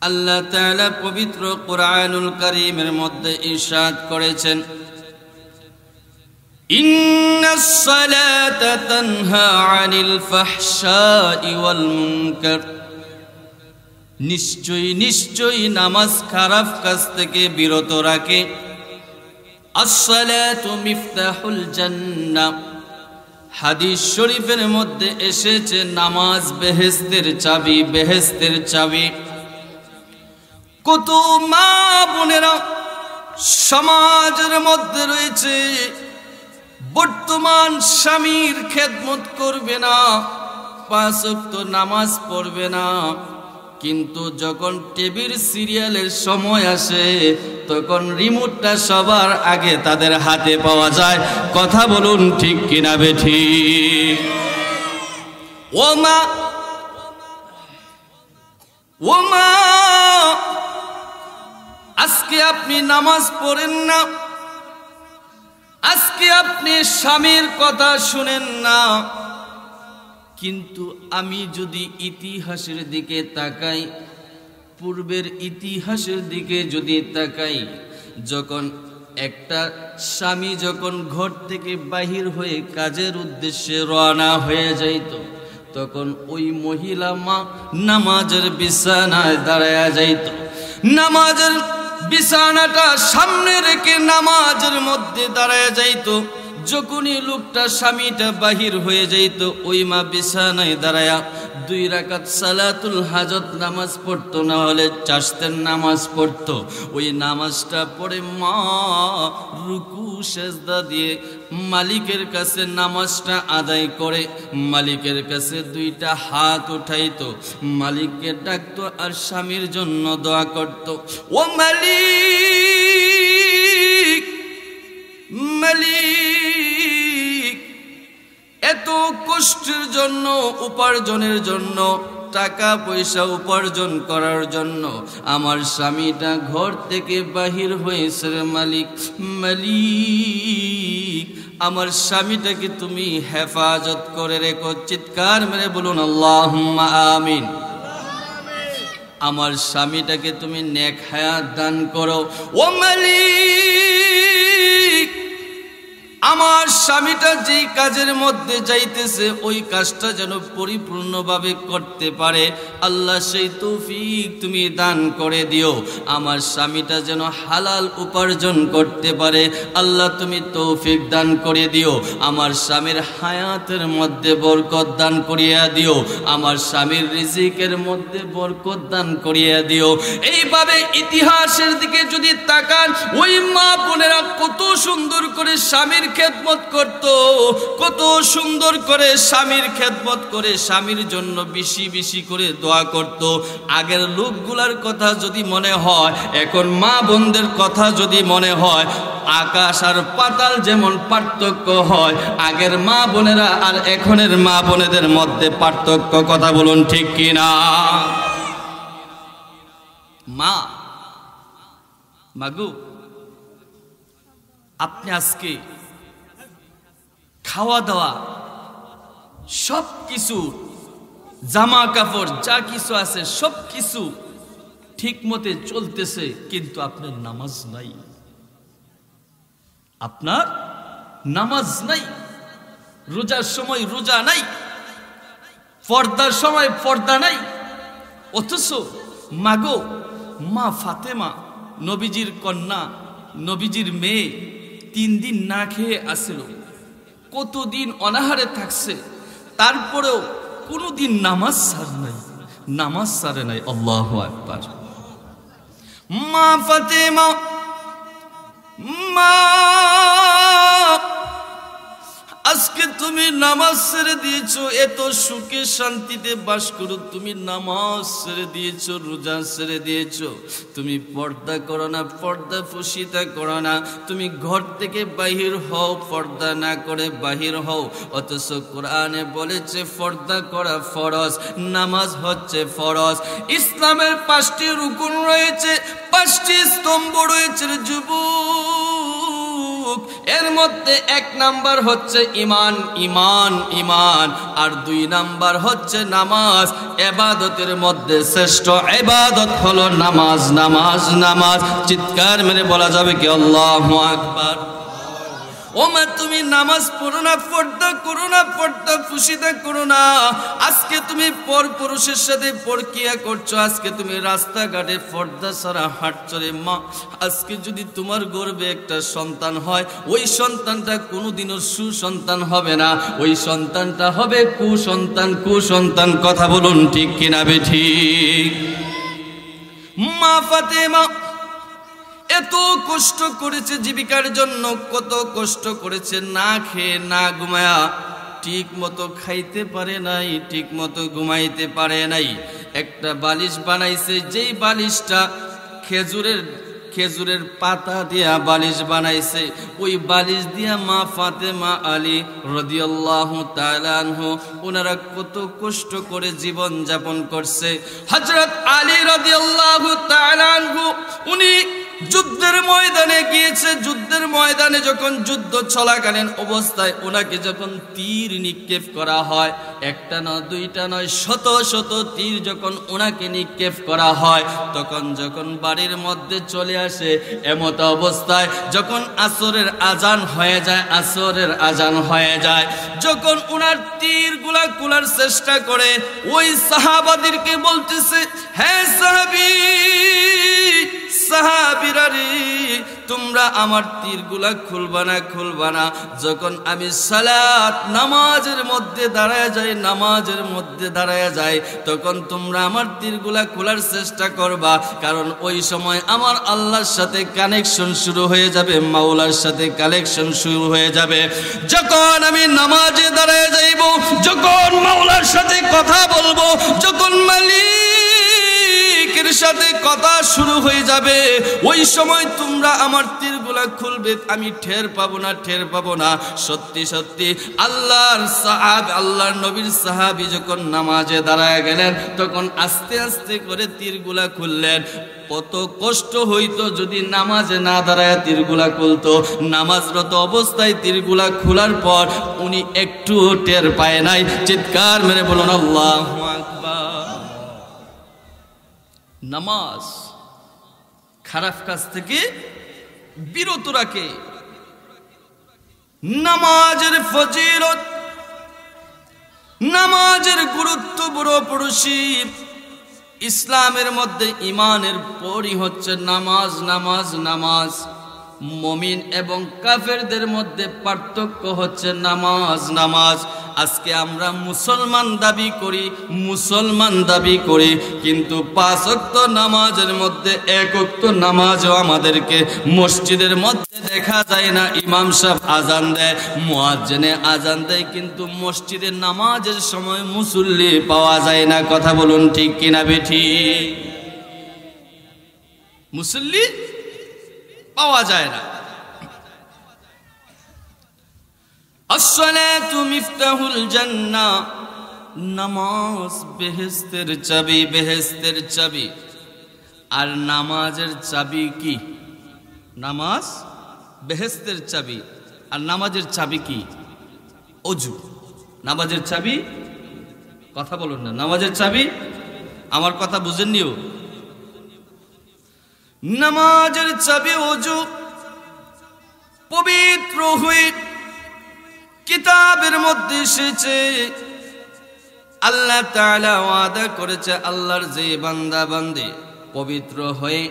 আল্লাহ তাআলা পবিত্র কুরআনুল কারীমের মধ্যে ইরশাদ করেছেন, ইন্নাস সালাতা তানহা আনিল ফাহশাই ওয়াল মুনকার, নিশ্চয়ই নামাজ খারাপ কাজ থেকে বিরত রাখে। আস-সালাতু মিফতাহুল জান্নাহ, হাদিস শরীফের মধ্যে এসেছে নামাজ বেহেশতের চাবি, বেহেশতের চাবি। কত মা বোনেরা সমাজের মধ্যে রয়েছে, বর্তমান স্বামীর খেদমত করবে না, 5 ওয়াক্ত নামাজ পড়বে না, কিন্তু যখন টিভির সিরিয়ালের সময় আসে তখন রিমোটটা সবার আগে তাদের হাতে পাওয়া যায়। কথা বলুন ঠিক কিনা বেঠিক? ও মা, আজকে আপনি নামাজ পড়েন না, আজকে আপনি স্বামীর কথা শুনেন না, কিন্তু আমি যদি ইতিহাসের দিকে তাকাই, পূর্বের ইতিহাসের দিকে যদি তাকাই, যখন একটা স্বামী যখন ঘর থেকে বাহির হয়ে কাজের উদ্দেশ্যে রওনা হয়ে যাইত, তখন ওই মহিলা মা নামাজের বিছানায় দাঁড়ায়া যাইত, নামাজের বিছানাটা সামনে রেখে নামাজের মধ্যে দাঁড়ায়া যাইত। যখনই লোকটা স্বামীটা বাহির হয়ে যাইত, ওই মা বিছানায় দাঁড়ায়া 2 রাকাত সালাতুল হাজত নামাজ পড়তো, না হলে চাশতের নামাজ পড়তো। ওই নামাজটা পড়ে মা রুকু সেজদা দিয়ে মালিকের কাছে নামাজটা আদায় করে মালিকের কাছে 2টা হাত উঠাইতো, মালিককে ডাকতো আর স্বামীর জন্য দোয়া করত। ও মালিক, মালিক, এত কষ্টের জন্য, উপার্জনের জন্য, টাকা পয়সা উপার্জন করার জন্য আমার স্বামীটা ঘর থেকে বাহির হয়েছে। মালিক, মালিক, আমার স্বামীটাকে তুমি হেফাজত করে রেখো। চিৎকার মেরে বলুন আল্লাহুম্মা আমিন। আমার স্বামীটাকে তুমি নেক হায়াত দান করো। ও মালিক, আমার স্বামীটা যেই কাজের মধ্যে যাইতেছে ওই কাজটা যেন পরিপূর্ণভাবে করতে পারে, আল্লাহ সেই তৌফিক তুমি দান করে দিও। আমার স্বামীটা যেন হালাল উপার্জন করতে পারে, আল্লাহ তুমি তৌফিক দান করে দিও। আমার স্বামীর হায়াতের মধ্যে বরকত দান করিয়া দিও, আমার স্বামীর রিজিকের মধ্যে বরকত দান করিয়া দিও। এইভাবে ইতিহাসের দিকে যদি তাকান, ওই মা বোনেরা কত সুন্দর করে স্বামীর খেদমত করত, কত সুন্দর করে স্বামীর খেদমত করে স্বামীর জন্য বেশি বেশি করে দোয়া করত। আগের লোকগুলার কথা যদি মনে হয়, এখন মা বোনদের কথা যদি মনে হয়, আকাশ আর পাতাল যেমন পার্থক্য হয়, আগের মা বোনেরা আর এখনের মা বোনেদের মধ্যে পার্থক্য। কথা বলুন ঠিক কিনা? মা, মাগু, আপনি আজকে খাওয়া দাওয়া সব কিছু, জামা কাপড় যা কিছু আছে সব কিছু ঠিক মতে চলতেছে, কিন্তু আপনার নামাজ নাই, আপনার নামাজ নাই, রোজার সময় রোজা নাই, পর্দার সময় পর্দা নাই। অথচ মাগো, মা ফাতেমা নবীজির কন্যা, নবীজির মেয়ে 3 দিন না খেয়ে আসিল, কতদিন অনাহারে থাকছে, তারপরেও কোনোদিন নামাজ ছাড় নাই, নামাজ ছাড়ে নাই। আল্লাহু আকবার। মা ফাতেমা, মা, আজকে তুমি নামাজ ছেড়ে দিয়েছো, এত সুখে শান্তিতে বাস করো, তুমি নামাজ ছেড়ে দিয়েছো, রোজা ছেড়ে দিয়েছো, তুমি পর্দা করো না, পর্দা ফুসিতা করো না, তুমি ঘর থেকে বাহির হও, পর্দা না করে বাহির হও। অথচ কোরআনে বলেছে পর্দা করা ফরজ, নামাজ হচ্ছে ফরজ। ইসলামের 5টি রুকুন রয়েছে, 5টি স্তম্ভ রয়েছে। যুবক, এর মধ্যে 1 নাম্বার হচ্ছে ঈমান, ঈমান, ঈমান, আর 2 নাম্বার হচ্ছে নামাজ। ইবাদতের মধ্যে শ্রেষ্ঠ ইবাদত হলো নামাজ, নামাজ, নামাজ। চিৎকার মেরে বলা যাবে কি আল্লাহু আকবার। ও মা, তুমি নামাজ পড়ো না, পর্দা করো না, পর্দা ফুসিদা করো না। আজকে তুমি পরপুরুষের সাথে পরকিয়া করছো, আজকে তুমি রাস্তাঘাটে পর্দা ছাড়া হাঁটছো রে মা। আজকে যদি তোমার গর্ভে একটা সন্তান হয়, ওই সন্তানটা কোনোদিনও সুসন্তান হবে না, ওই সন্তানটা হবে কুসন্তান, কুসন্তান। কথা বলুন ঠিক কিনা বেঠিক? মা ফাতেমা এত কষ্ট করেছে জীবিকার জন্য, কত কষ্ট করেছে, না খেয়ে না ঘুমায়া, ঠিক মতো খাইতে পারে নাই, ঠিক মতো ঘুমাইতে পারে নাই। একটা বালিশ বানাইছে, যেই বালিশটা খেজুরের পাতা দিয়া বালিশ বানাইছে, ওই বালিশ দিয়া মা ফাতেমা আলী রাদিয়াল্লাহু তাআলা আনহু ওনারা কত কষ্ট করে জীবন যাপন করছে। হযরত আলী রাদিয়াল্লাহু তাআলা আনহু উনি যুদ্ধের ময়দানে গিয়েছে। যুদ্ধের ময়দানে যখন যুদ্ধ চলাকালীন অবস্থায় ওনাকে যখন তীর নিক্ষেপ করা হয়, একটা নয়, দুইটা নয়, শত শত তীর যখন ওনাকে নিক্ষেপ করা হয়, তখন যখন বাড়ির মধ্যে চলে আসে, এমত অবস্থায় যখন আসরের আজান হয়ে যায়, আসরের আজান হয়ে যায়, যখন ওনার তীরগুলা কুলার চেষ্টা করে, ওই সাহাবাদেরকে বলতেছে, হ্যাঁ সাহাবী, সাহাবীরা রে, তোমরা আমার তীরগুলা খুলবা না, খুলবা না। যখন আমি সালাত নামাজের মধ্যে দাঁড়ায় যাই, নামাজের মধ্যে দাঁড়ায় যাই, তখন তোমরা আমার তীরগুলা খোলার চেষ্টা করবা, কারণ ওই সময় আমার আল্লাহর সাথে কানেকশন শুরু হয়ে যাবে, মাওলার সাথে কানেকশন শুরু হয়ে যাবে। যখন আমি নামাজে দাঁড়ায় যাইব, যখন মাওলার সাথে কথা বলবো, যখন মালিকের সাথে কথা শুরু হয়ে যাবে, ওই সময় তোমরা আমার তীরগুলা খুলবে, আমি টের পাবো না, টের পাবো না। সত্যি সত্যি আল্লাহর নবীর সাহাবী যখন নামাজে দাঁড়ায় গেলেন, তখন আস্তে আস্তে করে তীরগুলা খুললেন। কত কষ্ট হইতো যদি নামাজে না দাঁড়ায় তীরগুলা খুলতো। নামাজরত অবস্থায় তীরগুলা খোলার পর উনি একটু টের পায় নাই। চিৎকার মেরে বলুন আল্লাহু আকবার। নামাজ খারাপ কাজ থেকে বিরত রাখে। নামাজের ফজিলত, নামাজের গুরুত্ব বড় পড়শি। ইসলামের মধ্যে ঈমানের পরই হচ্ছে নামাজ, নামাজ, নামাজ। মুমিন এবং কাফেরদের মধ্যে পার্থক্য হচ্ছে নামাজ, নামাজ। আজকে আমরা মুসলমান দাবি করি, মুসলমান দাবি করি, কিন্তু 5 ওয়াক্ত নামাজের মধ্যে 1 ওয়াক্ত নামাজও আমাদেরকে মসজিদের মধ্যে দেখা যায় না। ইমাম সাহেব আজান দেয়, মুয়াজ্জিনে আজান দেয়, কিন্তু মসজিদে নামাজের সময় মুসল্লি পাওয়া যায় না। কথা বলুন ঠিক কিনা বেঠিক? মুসল্লি পাওয়া যায় না। আসসালাতু মিফতাহুল জান্নাহ, নামাজ বেহেশতের চাবি, বেহেশতের চাবি। আর নামাজের চাবি কি? নামাজ বেহেশতের চাবি। আর নামাজের চাবি কি? ওযু। নামাজের চাবি, কথা বলুন না, নামাজের চাবি, আমার কথা বুঝেননিও? নামাজের চাবি ওযু। পবিত্র হয়ে কিতাবের মধ্যে এসেছে, আল্লাহ তাআলা ওয়াদা করেছে, আল্লাহর যে বান্দা বান্দী পবিত্র হয়ে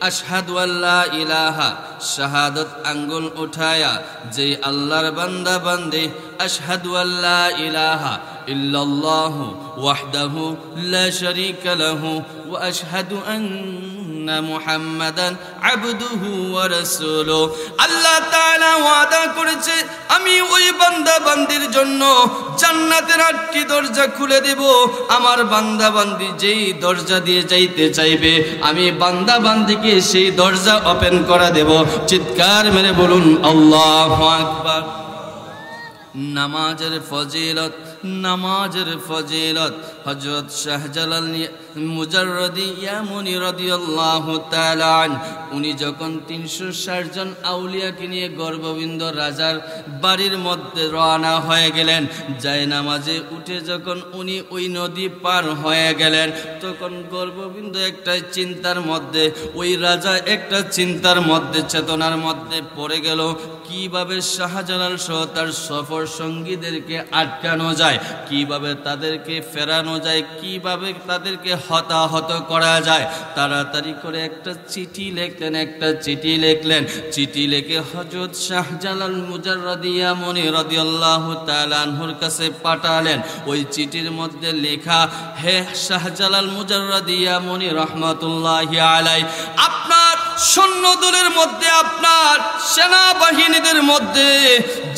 আশহাদু আল্লা ইলাহা, শাহাদাত আঙ্গুল উঠায়া যে আল্লাহর বান্দা বান্দী আশহাদু আল্লা ইলাহা ইল্লাল্লাহু ওয়াহদাহু লা শারীকা লাহু ওয়া আশহাদু আন্না মুহাম্মাদান আবদুহু ওয়া রাসূলুহু। আল্লাহ তাআলা ওয়াদা করেছে, আমি ওই বান্দা বান্দির জন্য জান্নাতের 8টি দরজা খুলে দেব। আমার বান্দা বান্দি যেই দরজা দিয়ে যাইতে চাইবে, আমি বান্দা বান্দিকে সেই দরজা ওপেন করে দেব। চিৎকার মেরে বলুন আল্লাহু আকবার। নামাজের ফজিলত, নামাজের ফজিলত। হযরত মুজাররদি ইয়ামুনি রাদিয়াল্লাহু তাআলা আনহু উনি যখন 360 জন আউলিয়াকে নিয়ে গর্ববিন্দ রাজার বাড়ির মধ্যে রওনা হয়ে গেলেন, যায় নামাজে উঠে যখন উনি ওই নদী পার হয়ে গেলেন, তখন গর্ববিন্দ একটা চিন্তার মধ্যে, ওই রাজা একটা চিন্তার মধ্যে, চেতনার মধ্যে পড়ে গেল, কিভাবে শাহজালাল সহ তার সফর সঙ্গীদেরকে আটকানো যায়, কিভাবে তাদেরকে ফেরানো যায়, কিভাবে তাদেরকে হতাহত করা যায়। তাড়াতাড়ি করে একটা চিঠি লিখলেন, চিঠি লিখে হযরত শাহজালাল মুজাররদি ইয়ামুনি রাদিয়াল্লাহু তাআলা আনহুর কাছে পাঠালেন। ওই চিঠির মধ্যে লেখা, হে শাহজালাল মুজাররদি ইয়ামুনি রাহমাতুল্লাহি আলাইহি, আপনার সৈন্যদলের মধ্যে, আপনার সেনাবাহিনীদের মধ্যে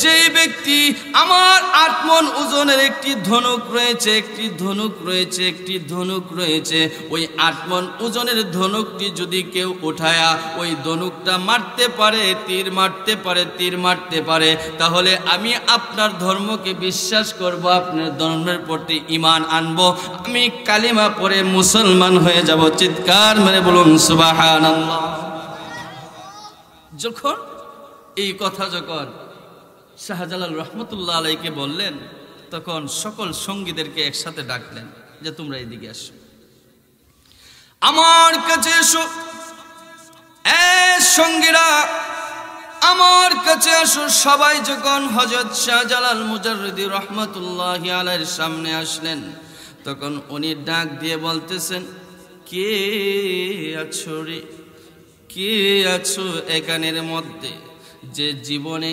যেই ব্যক্তি আমার 8 মণ ওজনের একটি ধনুক রয়েছে, ওই 8 মণ ওজনের ধনুকটি যদি কেউ উঠায়া ওই ধনুকটা মারতে পারে, তীর মারতে পারে, তাহলে আমি আপনার ধর্মকে বিশ্বাস করব, আপনার ধর্মের প্রতি ঈমান আনবো, আমি কালিমা পড়ে মুসলমান হয়ে যাব। চিৎকার মেরে বলুন সুবহানাল্লাহ। যখন এই কথা শাহজালাল রহমতুল্লাহ আলাইকে বললেন, তখন সকল সঙ্গীদেরকে একসাথে ডাকলেন যে তোমরা এদিকে আসো, আমার কাছে এসো, সঙ্গীরা আমার কাছে আসো। সবাই যখন হযরত শাহজালাল মুজাররদি রহমতুল্লাহি আলাইহির সামনে আসলেন, তখন উনি ডাক দিয়ে বলতেছেন, কে আছো রে, কে আছো এখানের মধ্যে যে জীবনে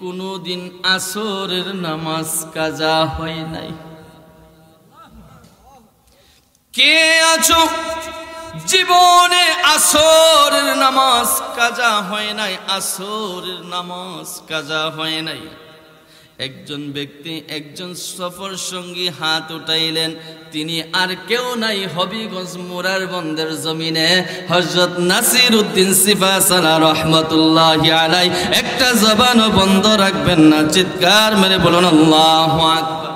কোনোদিন আসরের নামাজ কাজা হয় নাই? কে আছো জীবনে আসরের নামাজ কাজা হয় নাই, আসরের নামাজ কাজা হয় নাই? একজন ব্যক্তি, একজন সফর সঙ্গী হাত উঠাইলেন, তিনি আর কেউ নাই, হবিগঞ্জ মুরারবন্দের জমিনে হযরত নাসিরউদ্দিন সিফাসালা রহমতুল্লাহি আলাইহি। একটা জবানও বন্ধ রাখবেন না, চিৎকার মেরে বলুন আল্লাহু আকবার।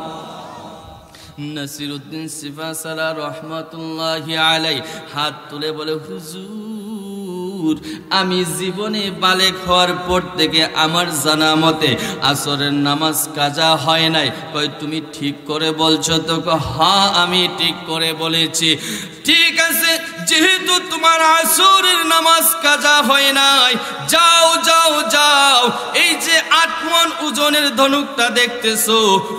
নাসিরউদ্দিন সিফাসালা রহমতুল্লাহি আলাইহি হাত তুলে বলে, হুজুর, আমি জীবনে বালেগ হওয়ার পর থেকে আমার জানা মতে আসরের নামাজ কাজা হয় নাই। কয় তুমি ঠিক করে বলছো তো? হ্যাঁ আমি ঠিক করে বলেছি। ঠিক আছে, যেহেতু তোমার আসরের নামাজ কাজা হয় নাই, যাও যাও যাও, এই যে 8 মণ ওজনের ধনুকটা দেখতেছো,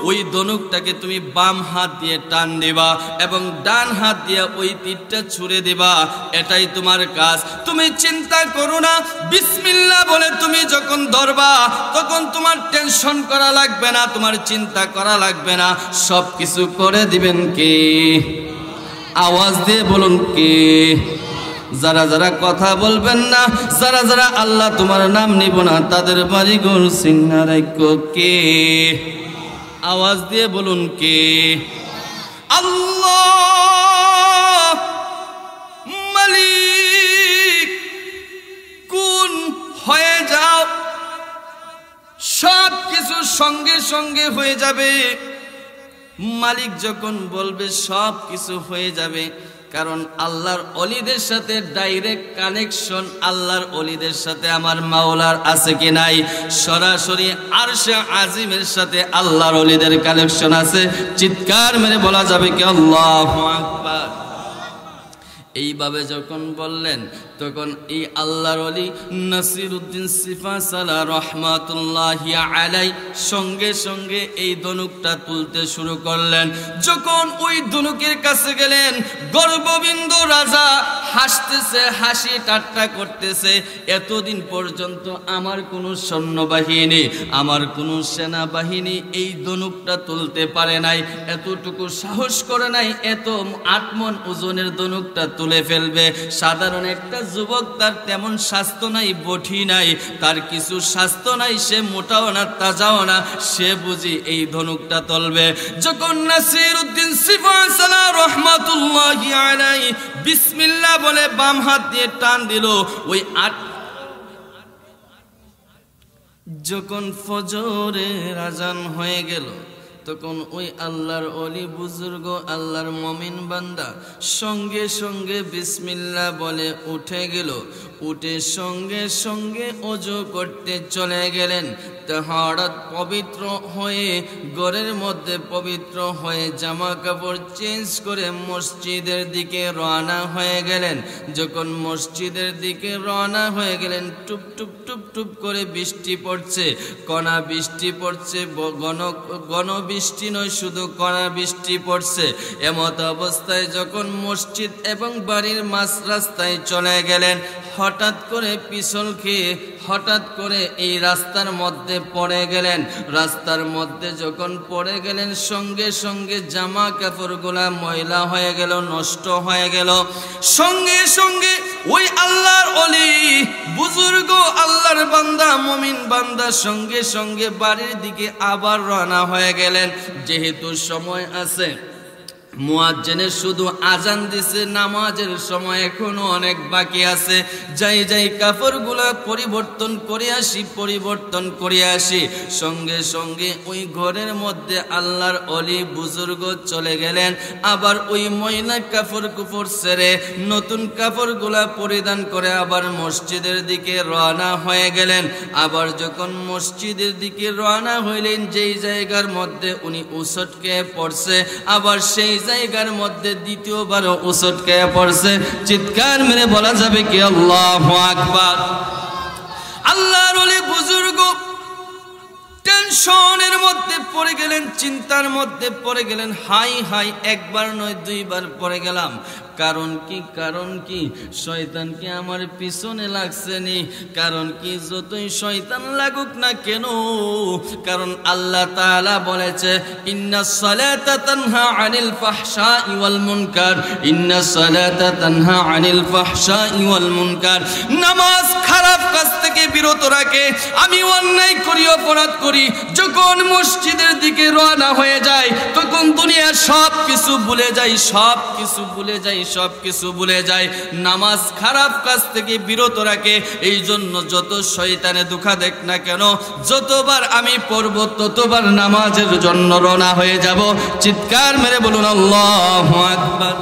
ওই ধনুকটাকে তুমি বাম হাত দিয়ে টান দিবা এবং ডান হাত দিয়ে ওই তীরটা ছুঁড়ে দিবা, এটাই তোমার কাজ। তুমি চিন্তা করো না, বিসমিল্লাহ বলে তুমি যখন ধরবা তখন তোমার টেনশন করা লাগবে না, তোমার চিন্তা করা লাগবে না, সব কিছু করে দিবেন কে? আওয়াজ দিয়ে বলুন কে? যারা যারা কথা বলবেন না, যারা যারা আল্লাহ তোমার নাম নিব না, তাদের বাড়ি ঘর চিন্না রাখো কে? আওয়াজ দিয়ে বলুন কে? আল্লাহ মালিক কোন হয়ে যাও, সব কিছু সঙ্গে সঙ্গে হয়ে যাবে। মালিক যখন বলবে সব কিছু হয়ে যাবে, কারণ আল্লাহর ওলিদের সাথে ডাইরেক্ট কানেকশন আল্লাহর ওলিদের সাথে আমার মাওলার আছে কি নাই? সরাসরি আরশে আজিমের সাথে আল্লাহর ওলিদের কানেকশন আছে। চিৎকার মেরে বলা যাবে কি আল্লাহু আকবার? এইভাবে যখন বললেন, তখন এই আল্লাহর ওলি নাসিরউদ্দিন সিফাসালা রহমাতুল্লাহি আলাইহি সঙ্গে সঙ্গে এই ধনুকটা তুলতে শুরু করলেন। যখন ওই ধনুকের কাছে গেলেন, গর্ববিন্দু রাজা হাসতেছে, হাসি ঠাট্টা করতেছে, এতদিন পর্যন্ত আমার কোনো সৈন্যবাহিনী, আমার কোনো সেনাবাহিনী এই ধনুকটা তুলতে পারে নাই, এতটুকু সাহস করে নাই, এত 8 মণ ওজনের ধনুকটা তুলে ফেলবে। সাধারণ একটা যুবক, তার তেমন স্বাস্থ্য নাই, বঠি নাই, তার কিছু স্বাস্থ্য নাই, সে মোটাও না, তাজাও না, সে বুঝি এই ধনুকটা তুলবে। যখন নাসিরউদ্দিন সিফাসালা রহমাতুল্লাহি আলাইহি বিসমিল্লাহ বলে বাম হাত দিয়ে টান দিল, ওই 8 যখন ফজরের আজান হয়ে গেল, তখন ওই আল্লাহর ওলি বুজুর্গ আল্লাহর মুমিন বান্দা সঙ্গে সঙ্গে বিসমিল্লাহ বলে উঠে গেল, উঠে সঙ্গে সঙ্গে ওযু করতে চলে গেলেন। তাহারাত পবিত্র হয়ে ঘরের মধ্যে পবিত্র হয়ে জামা কাপড় চেঞ্জ করে মসজিদের দিকে রওনা হয়ে গেলেন। যখন মসজিদের দিকে রওনা হয়ে গেলেন, টুপ টুপ টুপ টুপ করে বৃষ্টি পড়ছে, কণা বৃষ্টি পড়ছে, ঘন বৃষ্টি নয়, শুধু কণা বৃষ্টি পড়ছে। এমত অবস্থায় যখন মসজিদ এবং বাড়ির মাঝ রাস্তায় চলে গেলেন, হঠাৎ করে পিছল খেয়ে হঠাৎ করে এই রাস্তার মধ্যে পড়ে গেলেন। রাস্তার মধ্যে যখন পড়ে গেলেন, সঙ্গে সঙ্গে জামা কাপড়গুলা ময়লা হয়ে গেল, নষ্ট হয়ে গেল। সঙ্গে সঙ্গে ওই আল্লাহর ওলি বুজুর্গ আল্লাহর বান্দা মুমিন বান্দা সঙ্গে সঙ্গে বাড়ির দিকে আবার রওনা হয়ে গেলেন। যেহেতু সময় আছে, মুয়াজ্জিনের শুধু আজান দিছে, নামাজের সময় এখনো অনেক বাকি আছে। যাই কাপড়গুলা পরিবর্তন করে আসি। সঙ্গে সঙ্গে ওই ঘরের মধ্যে আল্লাহর ওলি বুজুর্গ চলে গেলেন। আবার ওই ময়লা কাপড় ছেড়ে নতুন কাপড়গুলা পরিধান করে আবার মসজিদের দিকে রওনা হয়ে গেলেন। আবার যখন মসজিদের দিকে রওনা হইলেন, যেই জায়গার মধ্যে উনি উসটকে পড়ছে, আবার সেই জায়গার মধ্যে দ্বিতীয়বারও উসটকে পড়ছে। চিৎকার মেরে বলা যাবে কি আল্লাহু আকবার। আল্লাহর ওলি বুজুর্গ টেনশনের মধ্যে পড়ে গেলেন, চিন্তার মধ্যে পড়ে গেলেন। হাই হাই, একবার নয় দুইবার পড়ে গেলাম। কারণ কি শয়তান কি আমার পিছনে লাগছে নি? কারণ কি যতই শয়তান লাগুক না কেন, কারণ আল্লাহ তাআলা বলেছে, ইন্নাস সালাতা তানহা আনিল ফাহশাই ওয়াল মুনকার, ইন্নাস সালাতা তানহা আনিল ফাহশাই ওয়াল মুনকার। নামাজ খারাপ কাজ থেকে বিরত রাখে। আমি অন্যায় করি, অপরাধ করি, যখন মসজিদের দিকে রওনা হয়ে যায়, তখন দুনিয়ার সব কিছু ভুলে যাই। নামাজ খারাপ কাজ থেকে বিরত রাখে। এই জন্য যত শয়তানে দুঃখা দেখ না কেন, যতবার আমি পড়ব ততবার নামাজের জন্য রওনা হয়ে যাব। চিৎকার মেরে বলুন আল্লাহু আকবার।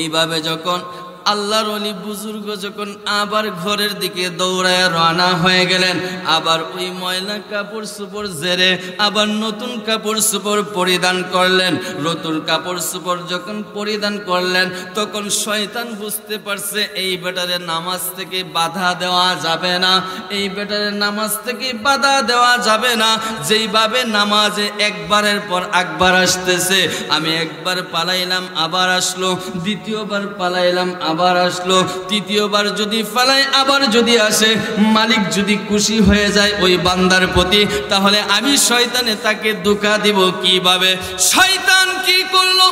এইভাবে যখন আল্লাহর ওলি বুজুর্গ যখন আবার ঘরের দিকে দৌড়ায় রওনা হয়ে গেলেন, আবার ওই ময়লা কাপড় চোপড় ঝেড়ে আবার নতুন কাপড় চোপড় পরিধান করলেন। নতুন কাপড় চোপড় যখন পরিধান করলেন, তখন শয়তান বুঝতে পারছে এই বেটারে নামাজ থেকে বাধা দেওয়া যাবে না, এই বেটারে নামাজ থেকে বাধা দেওয়া যাবে না। যেইভাবে নামাজে একবারের পর একবার আসতেছে, আমি একবার পালাইলাম আবার আসলো, দ্বিতীয়বার পালাইলাম আবার আসলো, তৃতীয়বার যদি ফালাই আবার যদি আসে, মালিক যদি খুশি হয়ে যায় ওই বান্দার প্রতি, তাহলে আমি শয়তানে তাকে ধোঁকা দিব কিভাবে? শয়তান কি করলো?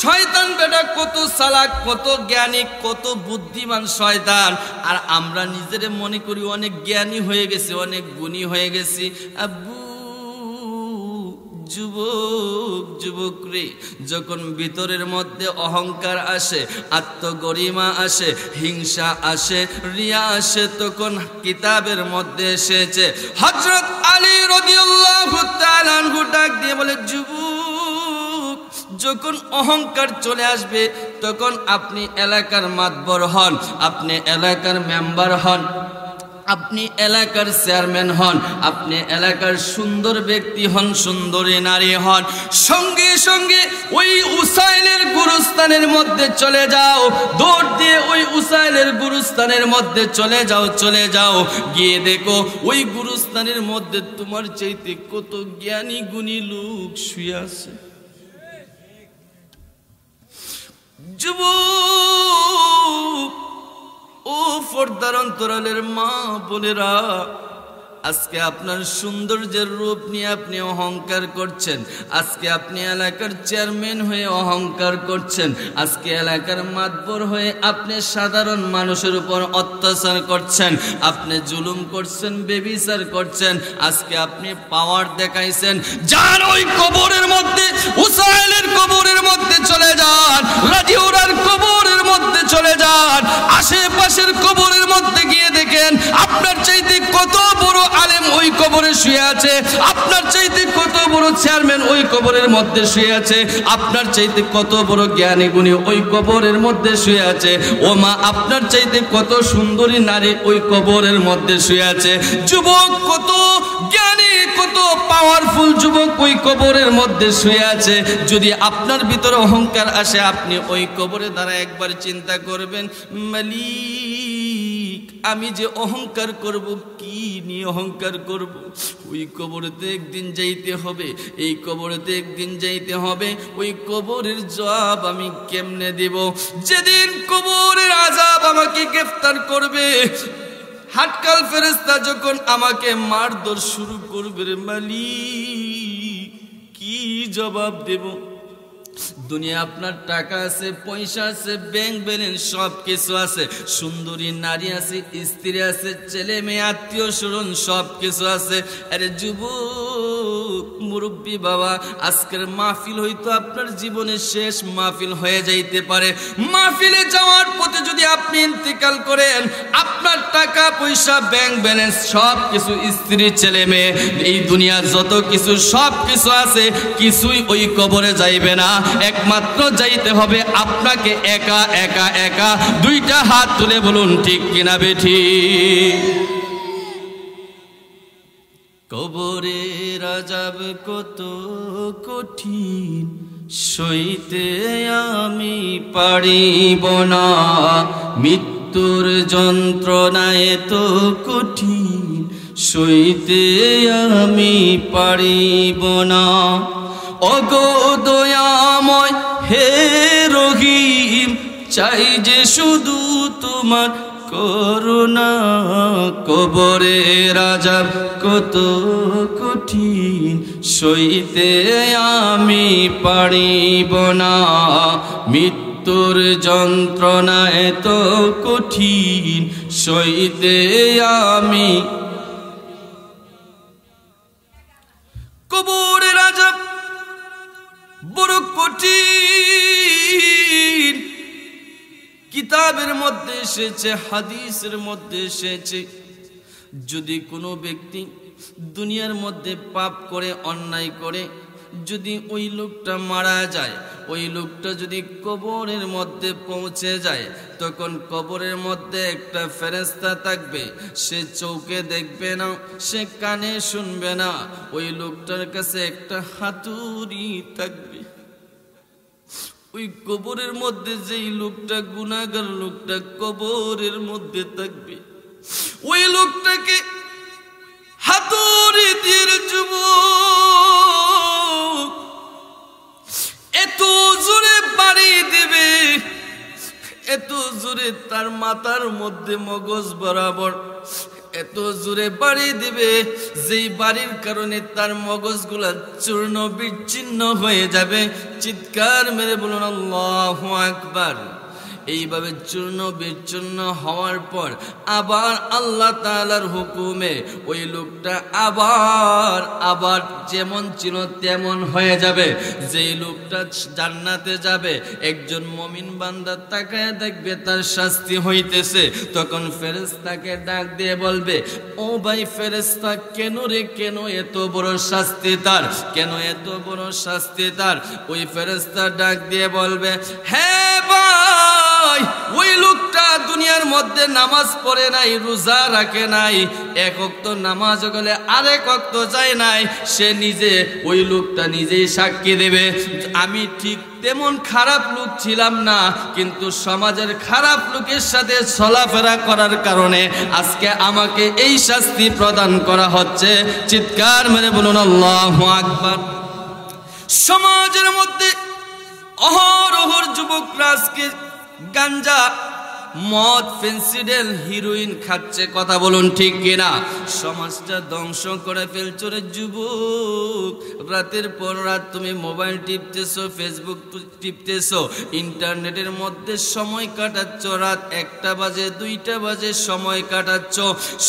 শয়তান বেটা কত চালাক, কত জ্ঞানী, কত বুদ্ধিমান শয়তান। আর আমরা নিজেরে মনে করি অনেক জ্ঞানী হয়ে গেছি, অনেক গুণী হয়ে গেছি। আব্বু যুবক রে, যখন ভিতরের মধ্যে অহংকার আসে, আত্মগরিমা আসে, হিংসা আসে, রিয়া আসে, তখন কিতাবের মধ্যে এসেছে হযরত আলী রাদিয়াল্লাহু তাআলা আনহু ডাক দিয়ে বলে, যুবক, যখন অহংকার চলে আসবে তখন আপনি এলাকার মাতবর হন, আপনি এলাকার মেম্বার হন, আপনি এলাকার চেয়ারম্যান হন, আপনি এলাকার সুন্দর ব্যক্তি হন, সুন্দরী নারী হন, সঙ্গে সঙ্গে ওই উসাইলের গুরুস্থানের মধ্যে চলে যাও, দৌড় দিয়ে ওই উসাইলের গুরুস্থানের মধ্যে চলে যাও, গিয়ে দেখো ওই গুরুস্থানের মধ্যে তোমার চাইতে কত জ্ঞানী গুণী লোক শুয়ে আছে। যুবক, ও পর্দার অন্তরালের মা বোনেরা, আজকে আপনার সৌন্দর্যের রূপ নিয়ে আপনি অহংকার করছেন, আজকে আপনি এলাকার চেয়ারম্যান হয়ে অহংকার করছেন, আজকে এলাকার মাতবর হয়ে আপনি সাধারণ মানুষের উপর অত্যাচার করছেন, আপনি জুলুম করছেন, বেবিচার করছেন, আজকে আপনি পাওয়ার দেখাইছেন। যান ওই কবরের মধ্যে, উসাইলের কবরের মধ্যে চলে যান, রাজিউরার কবরের মধ্যে চলে যান, আশেপাশের কবরের মধ্যে গিয়ে দেখেন আপনার চাইতে কত বড় আলেম ওই কবরে শুয়ে আছে, আপনার চাইতে কত বড় চেয়ারম্যান ওই কবরের মধ্যে শুয়ে আছে, আপনার চাইতে কত বড় জ্ঞানী গুণী ওই কবরের মধ্যে শুয়ে আছে। ও মা, আপনার চাইতে কত সুন্দরী নারী ওই কবরের মধ্যে শুয়ে আছে। যুবক, কত জ্ঞানী, কত পাওয়ারফুল যুবক ওই কবরের মধ্যে শুয়ে আছে। যদি আপনার ভিতরে অহংকার আসে, আপনি ওই কবরে দ্বারা একবার চিন্তা করবেন, মালিক আমি যে অহংকার করব, কি নিয়ে অহংকার করব? ওই কবরেতে একদিন যাইতে হবে, এই কবরেতে একদিন যাইতে হবে। ওই কবরের জবাব আমি কেমনে দেব? যেদিন কবরের আযাব আমাকে গ্রেফতার করবে, হাটকাল ফেরেশতা যখন আমাকে মারধর শুরু করবে, রে মালিক কি জবাব দেব? দুনিয়া আপনার টাকা আছে, পয়সা আছে, ব্যাংক ব্যালেন্স সব কিছু আছে, সুন্দরী নারী আছে, স্ত্রী আছে, ছেলে মেয়ে, আত্মীয় স্বজন সব কিছু আছে। আরে যুবক, মুরব্বী বাবা, আজকের মাহফিল হয়তো আপনার জীবনের শেষ মাহফিল হয়ে যাইতে পারে। মাহফিলে যাওয়ার পথে যদি আপনি ইন্তেকাল করেন, আপনার টাকা পয়সা, ব্যাংক ব্যালেন্স সব কিছু, স্ত্রী ছেলে মেয়ে, এই দুনিয়ার যত কিছু সব কিছু আছে, কিছুই ওই কবরে যাইবে না। একমাত্র যাইতে হবে আপনাকে একা একা একা। দুইটা হাত তুলে বলুন ঠিক কিনা বেঠিক? কবরের আযাব কত কঠিন, সইতে আমি পারিব না। মৃত্যুর যন্ত্রণা এত কঠিন, সইতে আমি পারিব না। ওগো দয়াময় হে রহিম, চাই যে শুধু তোমার করুণা। কবরের আযাব কত কঠিন, সইতে আমি পারিব না। মৃত্যুর যন্ত্রণা এত কঠিন, সইতে আমি। কবরের আযাব বড় কঠিন। কিতাবের মধ্যে এসেছে, হাদিসের মধ্যে এসেছে, যদি কোনো ব্যক্তি দুনিয়ার মধ্যে পাপ করে, অন্যায় করে, যদি ওই লোকটা মারা যায়, ওই লোকটা যদি কবরের মধ্যে পৌঁছে যায়, তখন কবরের মধ্যে একটা ফেরেশতা থাকবে। সে চোখে দেখবে না, সে কানে শুনবে না, ওই লোকটার কাছে একটা হাতুড়ি থাকবে। ওই কবরের মধ্যে যেই লোকটা গুনাহগার লোকটা কবরের মধ্যে থাকবে, ওই লোকটাকে হাতুড়ি দিয়ে যুবক এত জোরে বাড়ি দেবে, এত জোরে তার মাথার মধ্যে মগজ বরাবর এত জোরে বাড়ি দিবে, যেই বাড়ির কারণে তার মগজগুলা চূর্ণ বিচ্ছিন্ন হয়ে যাবে। চিৎকার মেরে বলুন আল্লাহু আকবার। এইভাবে চূর্ণ বিচ্ছিন্ন হওয়ার পর আবার আল্লাহ তাআলার হুকুমে ওই লোকটা আবার যেমন ছিল তেমন হয়ে যাবে। যেই লোকটা জান্নাতে যাবে, একজন মুমিন বান্দা তাকায় দেখবে তার শাস্তি হইতেছে, তখন ফেরেশতাকে ডাক দিয়ে বলবে, ও ভাই ফেরেশতা, কেন রে, কেন এত বড় শাস্তি তার, কেন এত বড় শাস্তি তার? ওই ফেরেশতা ডাক দিয়ে বলবে, হ্যাঁ ভাই, ওই লোকটা দুনিয়ার মধ্যে নামাজ পড়ে নাই, রোজা রাখে নাই, এক ওয়াক্ত নামাজ গেলে আরেক ওয়াক্ত যায় নাই। সে নিজে, ওই লোকটা নিজেই সাক্ষী দেবে, আমি ঠিক তেমন খারাপ লোক ছিলাম না, কিন্তু সমাজের খারাপ লোকের সাথে চলাফেরা করার কারণে আজকে আমাকে এই শাস্তি প্রদান করা হচ্ছে। চিৎকার মেরে বলুন আল্লাহু আকবার। সমাজের মধ্যে অহরহ যুবকরা আজকে গাঞ্জা, মদ, ফেন্সিডেল, হিরোইন খাচ্ছে, কথা বলুন ঠিক কিনা? সমাজটা ধ্বংস করে ফেলছো রে যুবক। রাতের পর রাত তুমি মোবাইল টিপতেছো, ফেসবুক টিপতেছো, ইন্টারনেটের মধ্যে সময় কাটাচ্ছ, রাত 1টা বাজে 2টা বাজে সময় কাটাচ্ছ।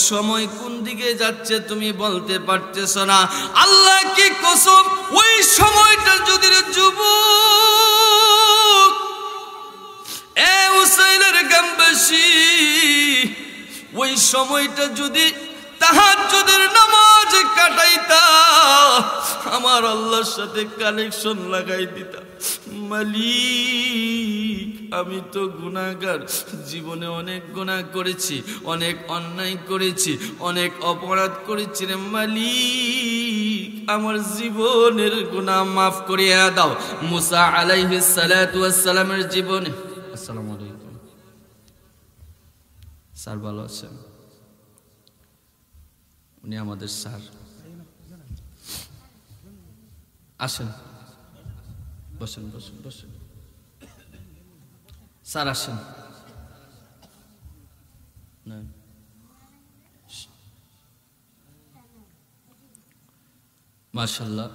সময় কোন দিকে যাচ্ছে তুমি বলতে পারতেছো না। আল্লাহ কি কসম, ওই সময়টা যদি রে যুবক, এ হুসাইনের গ্রামবাসী, ওই সময়টা যদি তাহাজ্জুদের নামাজ যে কাটাইতা, আমার আল্লাহর সাথে কানেকশন লাগাই দিতা। মালিক আমি তো গুনাহগার, জীবনে অনেক গুনাহ করেছি, অনেক অন্যায় করেছি, অনেক অপরাধ করেছি রে মালিক, আমার জীবনের গুনাহ মাফ করিয়া দাও। মুসা আলাইহিস সালাতু ওয়াস সালামের জীবনে। আসসালামু আলাইকুম স্যার, ভালো আছেন? উনি আমাদের স্যার। আসেন, বসেন বসেন বসেন স্যার, আসেন। মাশাআল্লাহ,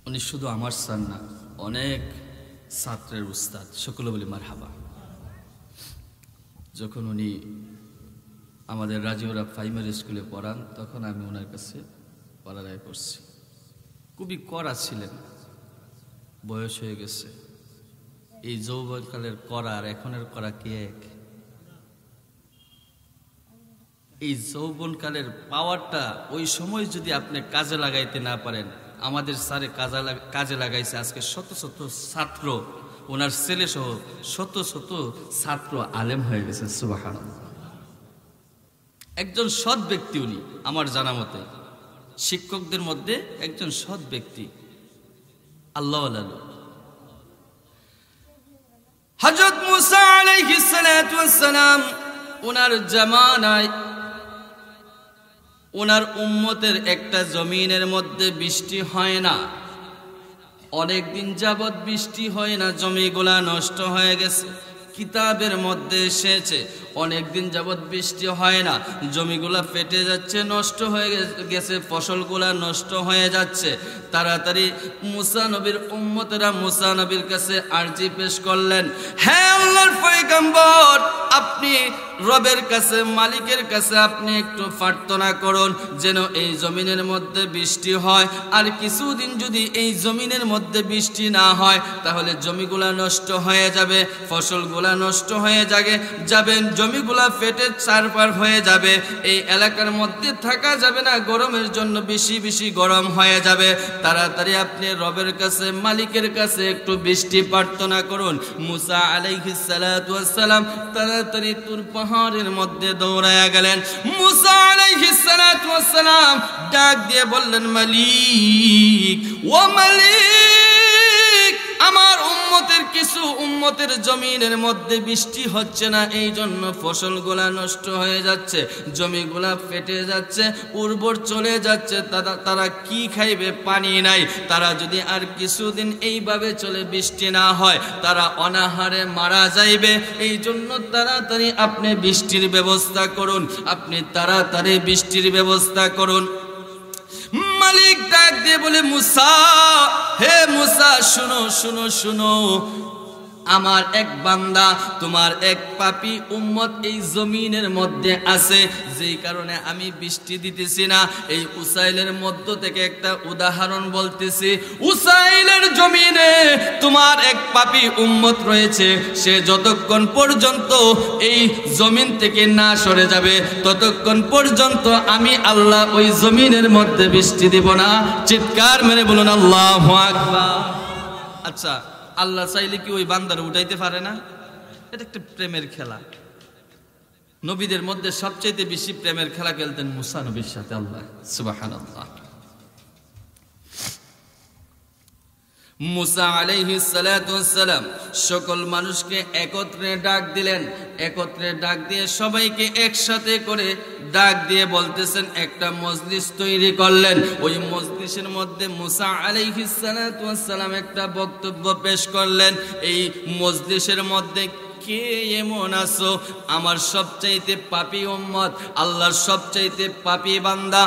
উনি শুধু আমার স্যার না, অনেক ছাত্রের উস্তাদ। সকলে বলি মারহাবা। যখন উনি আমাদের রাজিউরা প্রাইমারি স্কুলে পড়ান, তখন আমি ওনার কাছে পড়ালেখা করছি। খুবই কড়া ছিলেন, বয়স হয়ে গেছে। এই যৌবনকালের কড়া আর এখনের কড়া কি এক? এই যৌবনকালের পাওয়ারটা ওই সময় যদি আপনি কাজে লাগাইতে না পারেন, আমাদের স্যারে কাজে লাগাইছে। আজকে শত শত ছাত্র, ওনার ছেলে সহ শত শত ছাত্র আলেম হয়ে গেছে। সুবহানাল্লাহ। একজন সৎ ব্যক্তি উনি, আমার জানা মতে শিক্ষকদের মধ্যে একজন সৎ ব্যক্তি, আল্লাহওয়ালা লোক। হযরত মুসা আলাইহিস সালাতু ওয়াস সালাম ওনার জামানায় ওনার উম্মতের একটা জমিনের মধ্যে বৃষ্টি হয় না, অনেক দিন যাবৎ বৃষ্টি হয় না, জমিগুলা নষ্ট হয়ে গেছে। কিতাবের মধ্যে এসেছে অনেক দিন যাবৎ বৃষ্টি হয় না, জমিগুলা ফেটে যাচ্ছে, নষ্ট হয়ে গেছে, ফসলগুলা নষ্ট হয়ে যাচ্ছে। তাড়াতাড়ি মুসা নবীর উম্মতেরা মুসা নবীর কাছে আরজি পেশ করলেন, হে আল্লাহর পয়গম্বর, আপনি রবের কাছে, মালিকের কাছে আপনি একটু প্রার্থনা করুন যেন এই জমিনের মধ্যে বৃষ্টি হয়। আর কিছুদিন যদি এই জমিনের মধ্যে বৃষ্টি না হয়, তাহলে জমিগুলা নষ্ট হয়ে যাবে, ফসলগুলা নষ্ট হয়ে যাবেন, জমিগুলা ফেটে চারপার হয়ে যাবে, এই এলাকার মধ্যে থাকা যাবে না, গরমের জন্য বেশি বেশি গরম হয়ে যাবে। তাড়াতাড়ি আপনি রবের কাছে, মালিকের কাছে একটু বৃষ্টি প্রার্থনা করুন। মুসা আলাইহিস সালাতু ওয়াস সালাম তাড়াতাড়ি তুর পাহাড়ের মধ্যে দৌড়ায়া গেলেন। মুসা আলাইহিস সালাতু ওয়াস সালাম ডাক দিয়ে বললেন, মালিক, ও মালিক, আমার কিছু উম্মতের জমিনের মধ্যে বৃষ্টি হচ্ছে না, এই জন্য ফসলগুলা নষ্ট হয়ে যাচ্ছে, জমিগুলা ফেটে যাচ্ছে, উর্বর চলে যাচ্ছে, তারা কি খাইবে? পানি নাই। তারা যদি আর কিছুদিন এইভাবে চলে, বৃষ্টি না হয়, তারা অনাহারে মারা যাইবে। এই জন্য তাড়াতাড়ি আপনি বৃষ্টির ব্যবস্থা করুন, আপনি তাড়াতাড়ি বৃষ্টির ব্যবস্থা করুন। মালিক ডাক দিয়ে বলে, মুসা, হে মুসা, শুনো শুনো শুনো, আমার এক বান্দা, তোমার এক পাপী উম্মত এই জমিনের মধ্যে আছে, যেই কারণে আমি বৃষ্টি দিতেছি না। এই উসাইলের মধ্য থেকে একটা উদাহরণ বলতেছি। উসাইলের জমিনে তোমার এক পাপী উম্মত রয়েছে, সে যতক্ষণ পর্যন্ত এই জমিন থেকে না সরে যাবে, ততক্ষণ পর্যন্ত আমি আল্লাহ ওই জমিনের মধ্যে বৃষ্টি দিব না। চিৎকার মেরে বলুন আল্লাহু আকবার। আচ্ছা, আল্লাহ চাইলে কি ওই বান্দার উঠাইতে পারে না? এটা একটা প্রেমের খেলা। নবীদের মধ্যে সবচেয়ে বেশি প্রেমের খেলা খেলতেন মুসা নবীর সাথে আল্লাহ। সুবহানাল্লাহ। মুসা আলাইহিস সালাতু ওয়াস সালাম সকল মানুষকে একত্রে ডাক দিলেন, একত্রে ডাক দিয়ে সবাইকে একসাথে করে ডাক দিয়ে বলতেছেন, একটা মজলিস তৈরি করলেন। ওই মজলিসের মধ্যে মুসা আলাইহিস সালাতু ওয়াস সালাম একটা বক্তব্য পেশ করলেন। এই মজলিসের মধ্যে কে এমন আছো, আমার সবচাইতে পাপী উম্মত, আল্লাহর সবচাইতে পাপী বান্দা,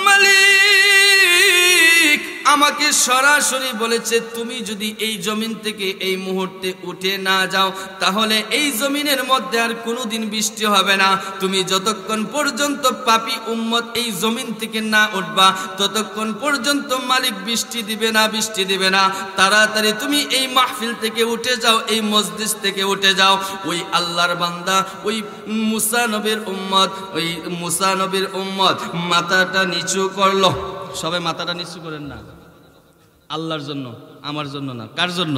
মালিক আমাকে সরাসরি বলেছে তুমি যদি এই জমিন থেকে এই মুহূর্তে উঠে না যাও তাহলে এই জমিনের মধ্যে আর কোনোদিন বৃষ্টি হবে না। তুমি যতক্ষণ পর্যন্ত পাপী উম্মত এই জমিন থেকে না উঠবা ততক্ষণ পর্যন্ত মালিক বৃষ্টি দিবে না, বৃষ্টি দিবে না। তাড়াতাড়ি তুমি এই মাহফিল থেকে উঠে যাও, এই মজলিস থেকে উঠে যাও। ওই আল্লাহর বান্দা, ওই মুসা নবীর উম্মত, ওই মুসা নবীর উম্মত মাথাটা নিচু করলো। সবাই মাথাটা নিচু করেন না, আল্লাহর জন্য, আমার জন্য না। কার জন্য?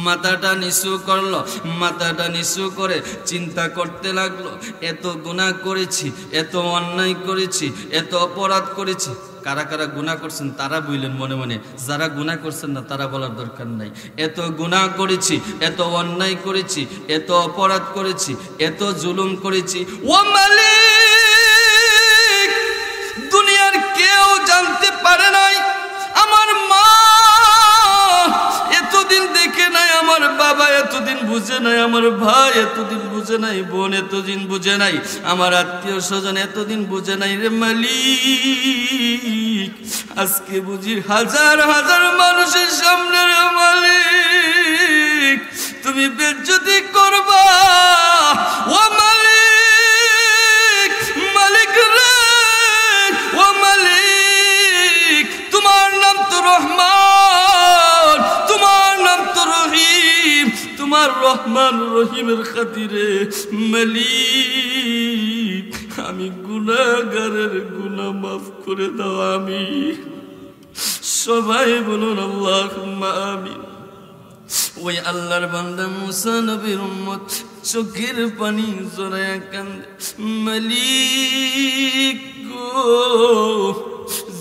মাথাটা নিচু করলো। মাথাটা নিচু করে চিন্তা করতে লাগলো, এত গুনাহ করেছি, এত অন্যায় করেছি, এত অপরাধ করেছি। কারা কারা গুনাহ করছেন তারা বললেন মনে মনে, যারা গুনাহ করছেন না তারা বলার দরকার নাই। এত গুনাহ করেছি, এত অন্যায় করেছি, এত অপরাধ করেছি, এত জুলুম করেছি। ও মালিক, দুনিয়ার কেউ জানতে পারে নাই, আমার মা এতদিন দেখে নাই, আমার বাবা এতদিন বুঝে নাই, আমার ভাই এতদিন বুঝে নাই, বোন এতদিন বুঝে নাই, আমার আত্মীয় স্বজন এতদিন বুঝে নাই। রে মালিক, আজকে বুঝি হাজার হাজার মানুষের সামনে রে মালিক তুমি বেজ্জতি করবা। ও মালিক, মালিক রে, ও মালিক, তোমার নাম তো রহমান, তোমার নাম তো রহিম, তোমার রহমান রহিমের খাতিরে মালিক আমি গুনাহগারের গুনাহ মাফ করে দাও। আমি সবাই বলুন আল্লাহুম্মা আমিন। ওই আল্লাহর বান্দা মুসা নবীর উম্মত চোখের পানি জড়ায়া কান্দে, মালিক গো,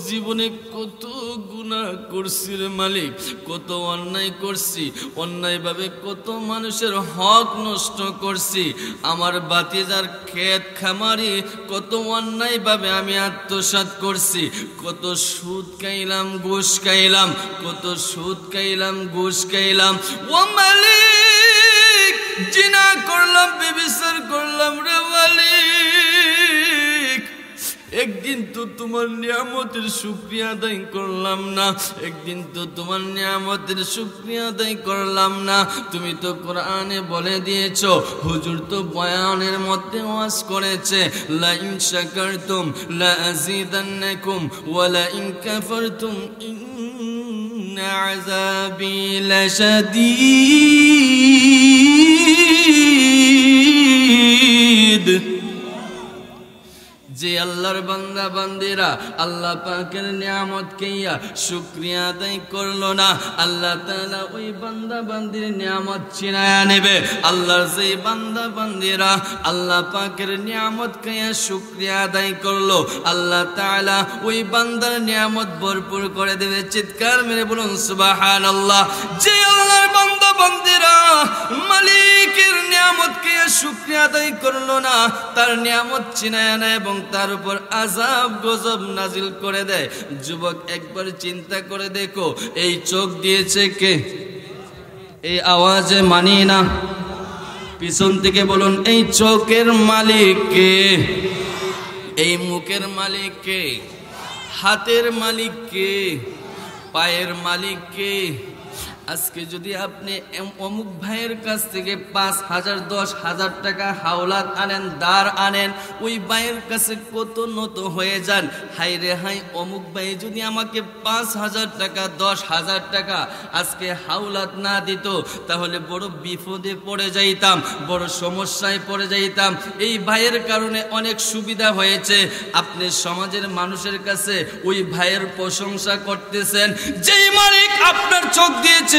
জীবনে কত গুনাহ করছি রে মালিক, কত অন্যায় করছি, অন্যায়ভাবে কত মানুষের হক নষ্ট করছি। আমার বাতিজার ক্ষেত খামারি কত অন্যায়ভাবে আমি আত্মসাৎ করছি, কত সুদ খাইলাম, ঘুষ খাইলাম, কত সুদ খাইলাম, ঘুষ খাইলাম। ও মালিক, জিনা করলাম, ব্যভিচার করলাম রে মালিক। একদিন তো তোমার নিয়ামতের শুকরিয়া আদায় করলাম না, একদিন তো তোমার নিয়ামতের শুকরিয়া আদায় করলাম না। তুমি তো কোরআনে বলে দিয়েছো, হুজুর তো বয়ানের মধ্যে ওয়াজ করেছে, লা ইন শাকারতুম লা আযীদান্নাকুম ওয়া লা ইন কাফারতুম ইন্না আযাবি লাশাদীদ। যে আল্লাহর বান্দা বান্দিরা আল্লাহ পাকের নিয়ামত কেয়া শুকরিয়া আদায় করলো না, আল্লাহ তাআলা ওই বান্দা বান্দির নিয়ামত ছিনায়া নেবে। আল্লাহর যে বান্দা বান্দিরা আল্লাহ পাকের নিয়ামত কেয়া শুকরিয়া আদায় করলো, আল্লাহ তাআলা ওই বান্দার নিয়ামত ভরপুর করে দেবে। চিৎকার মেরে বলুন সুবহানাল্লাহ। যে আল্লাহর বান্দা বান্দিরা মালিকের নিয়ামত কেয়া শুকরিয়া আদায় করলো না, তার নিয়ামত ছিনায়া নেয় এবং তার উপর আযাব গজব নাজিল করে দেয়। যুবক, একবার চিন্তা করে দেখো, এই চোখ দিয়েছে কে? এই আওয়াজে মানি না, পিছন থেকে বলুন, এই চোখের মালিক কে? এই মুখের মালিক কে? হাতের মালিক কে? পায়ের মালিক কে? আজকে যদি আপনি অমুক ভাইয়ের কাছ থেকে 5,000 10,000 টাকা হাওলাত আনেন, দাঁড় আনেন, ওই ভাইয়ের কাছে কত নত হয়ে যান, হাই রে হাই, অমুক ভাই যদি আমাকে 5,000 টাকা 10,000 টাকা আজকে হাওলাত না দিত তাহলে বড় বিপদে পড়ে যাইতাম, বড় সমস্যায় পড়ে যাইতাম। এই ভাইয়ের কারণে অনেক সুবিধা হয়েছে। আপনি সমাজের মানুষের কাছে ওই ভাইয়ের প্রশংসা করতেছেন। যেই মালিক আপনার চোখ দিয়েছে,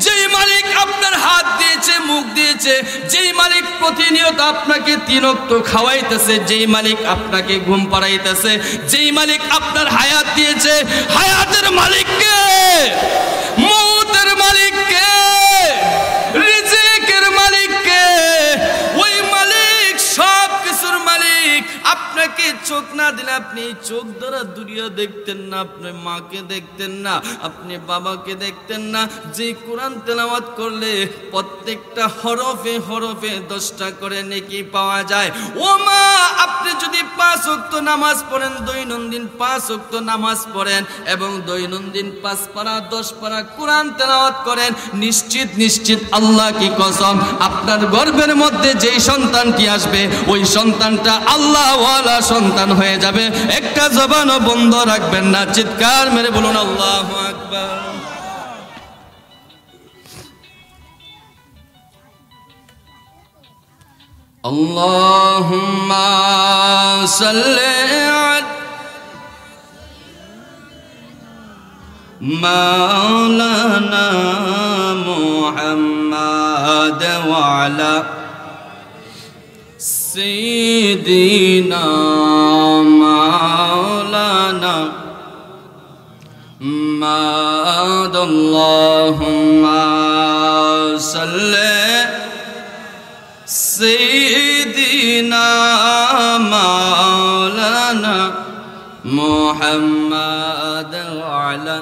যেই মালিক আপনার হাত দিয়েছে, মুখ দিয়েছে, যেই মালিক প্রতিনিয়ত আপনাকে 3 ওয়াক্ত খাওয়াইতেছে, যেই মালিক আপনাকে ঘুম পাড়াইতেছে, যেই মালিক আপনার হায়াত দিয়েছে, হায়াতের মালিক কে? মউতের মালিক কে? রিজিকের মালিক কে? ওই মালিক, সব কিছুর মালিক। আপনাকে চোখ না দিলে আপনি এই চোখ দ্বারা দুনিয়া দেখতেন না, আপনি মাকে দেখতেন না, আপনি বাবাকে দেখতেন না। যে কোরআন তেলাওয়াত করলে প্রত্যেকটা হরফে হরফে 10টা করে নেকি পাওয়া যায়। ও মা, আপনি যদি 5 ওয়াক্ত নামাজ পড়েন, দৈনন্দিন 5 ওয়াক্ত নামাজ পড়েন এবং দৈনন্দিন 5 পারা 10 পারা কোরআন তেলাওয়াত করেন, নিশ্চিত নিশ্চিত আল্লাহ কি কসম, আপনার গর্ভের মধ্যে যেই সন্তানটি আসবে ওই সন্তানটা আল্লাহওয়ালা সন্তান হয়ে যাবে। একটা জবানও বন্ধ রাখবেন না, চিৎকার মেরে বলুন আল্লাহু আকবার। আল্লাহুম্মা সাল্লি আলা মাওলানা মুহাম্মাদ ওয়া আলা সাইয়্যিদিনা মাওলানা মুহাম্মাদ। আল্লাহুম্মা সাল্লি সাইয়্যিদিনা মাওলানা মুহাম্মাদ ওয়া আলা।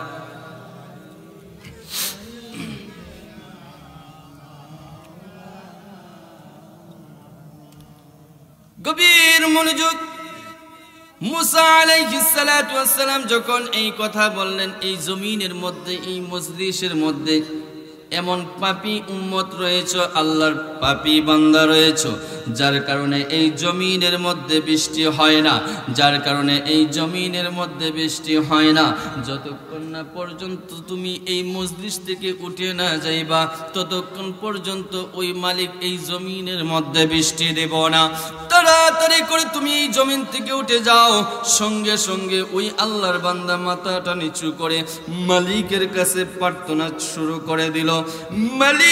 গভীর মনোযোগ। মুসা আলাইহিস সালাতু ওয়াস সালাম যখন এই কথা বললেন, এই জমিনের মধ্যে, এই মজলিসের মধ্যে এমন পাপী উম্মত রয়েছে, আল্লাহর পাপী বান্দা রয়েছে, যার কারণে এই জমিনের মধ্যে বৃষ্টি হয় না, যার কারণে এই জমিনের মধ্যে বৃষ্টি হয় না। যতক্ষণ না পর্যন্ত তুমি এই মজলিস থেকে উঠে না যাইবা, ততক্ষণ পর্যন্ত ওই মালিক এই জমিনের মধ্যে বৃষ্টি দেব না। তাড়াতাড়ি করে তুমি এই জমিন থেকে উঠে যাও। সঙ্গে সঙ্গে ওই আল্লাহর বান্দা মাথাটা নিচু করে মালিকের কাছে প্রার্থনা শুরু করে দিল, মালিক,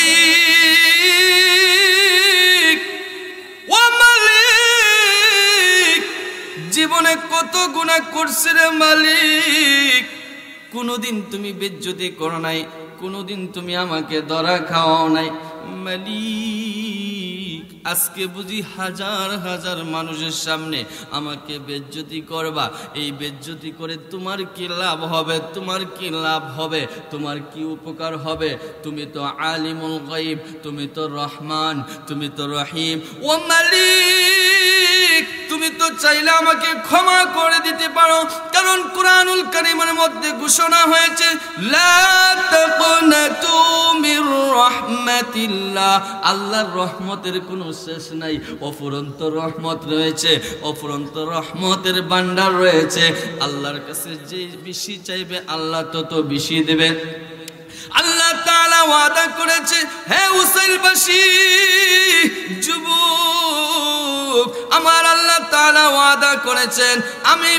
ও মালিক, জীবনে কত গুনাহ করছি রে মালিক, কোনোদিন তুমি বেজ্জতি করো নাই, কোনোদিন তুমি আমাকে ধরা খাওয়াও নাই। মালিক, আজকে বুঝি হাজার হাজার মানুষের সামনে আমাকে বেজ্জতি করবা। এই বেজ্জতি করে তোমার কি লাভ হবে? তোমার কি লাভ হবে? তোমার কি উপকার হবে? তুমি তো আলিমুল গায়ব, তুমি তো রহমান, তুমি তো রহিম। ও মালিক, তুমি তো চাইলে আমাকে ক্ষমা করে দিতে পারো, কারণ কুরআনুল কারীমের মধ্যে ঘোষণা হয়েছে, লা তাকনাতু মির রাহমাতিল্লাহ, আল্লাহর রহমতের কোনো শেষ নাই, অফুরন্ত রহমত রয়েছে, অফুরন্ত রহমতের ভান্ডার রয়েছে। আল্লাহর কাছে যে বেশি চাইবে আল্লাহ তত বেশি দেবে। আল্লাহ তাআলা ওয়াদা করেছে, হে উসাইলবাসী যুবক, আমার আল্লাহ তাআলা ওয়াদা করেছেন, আমি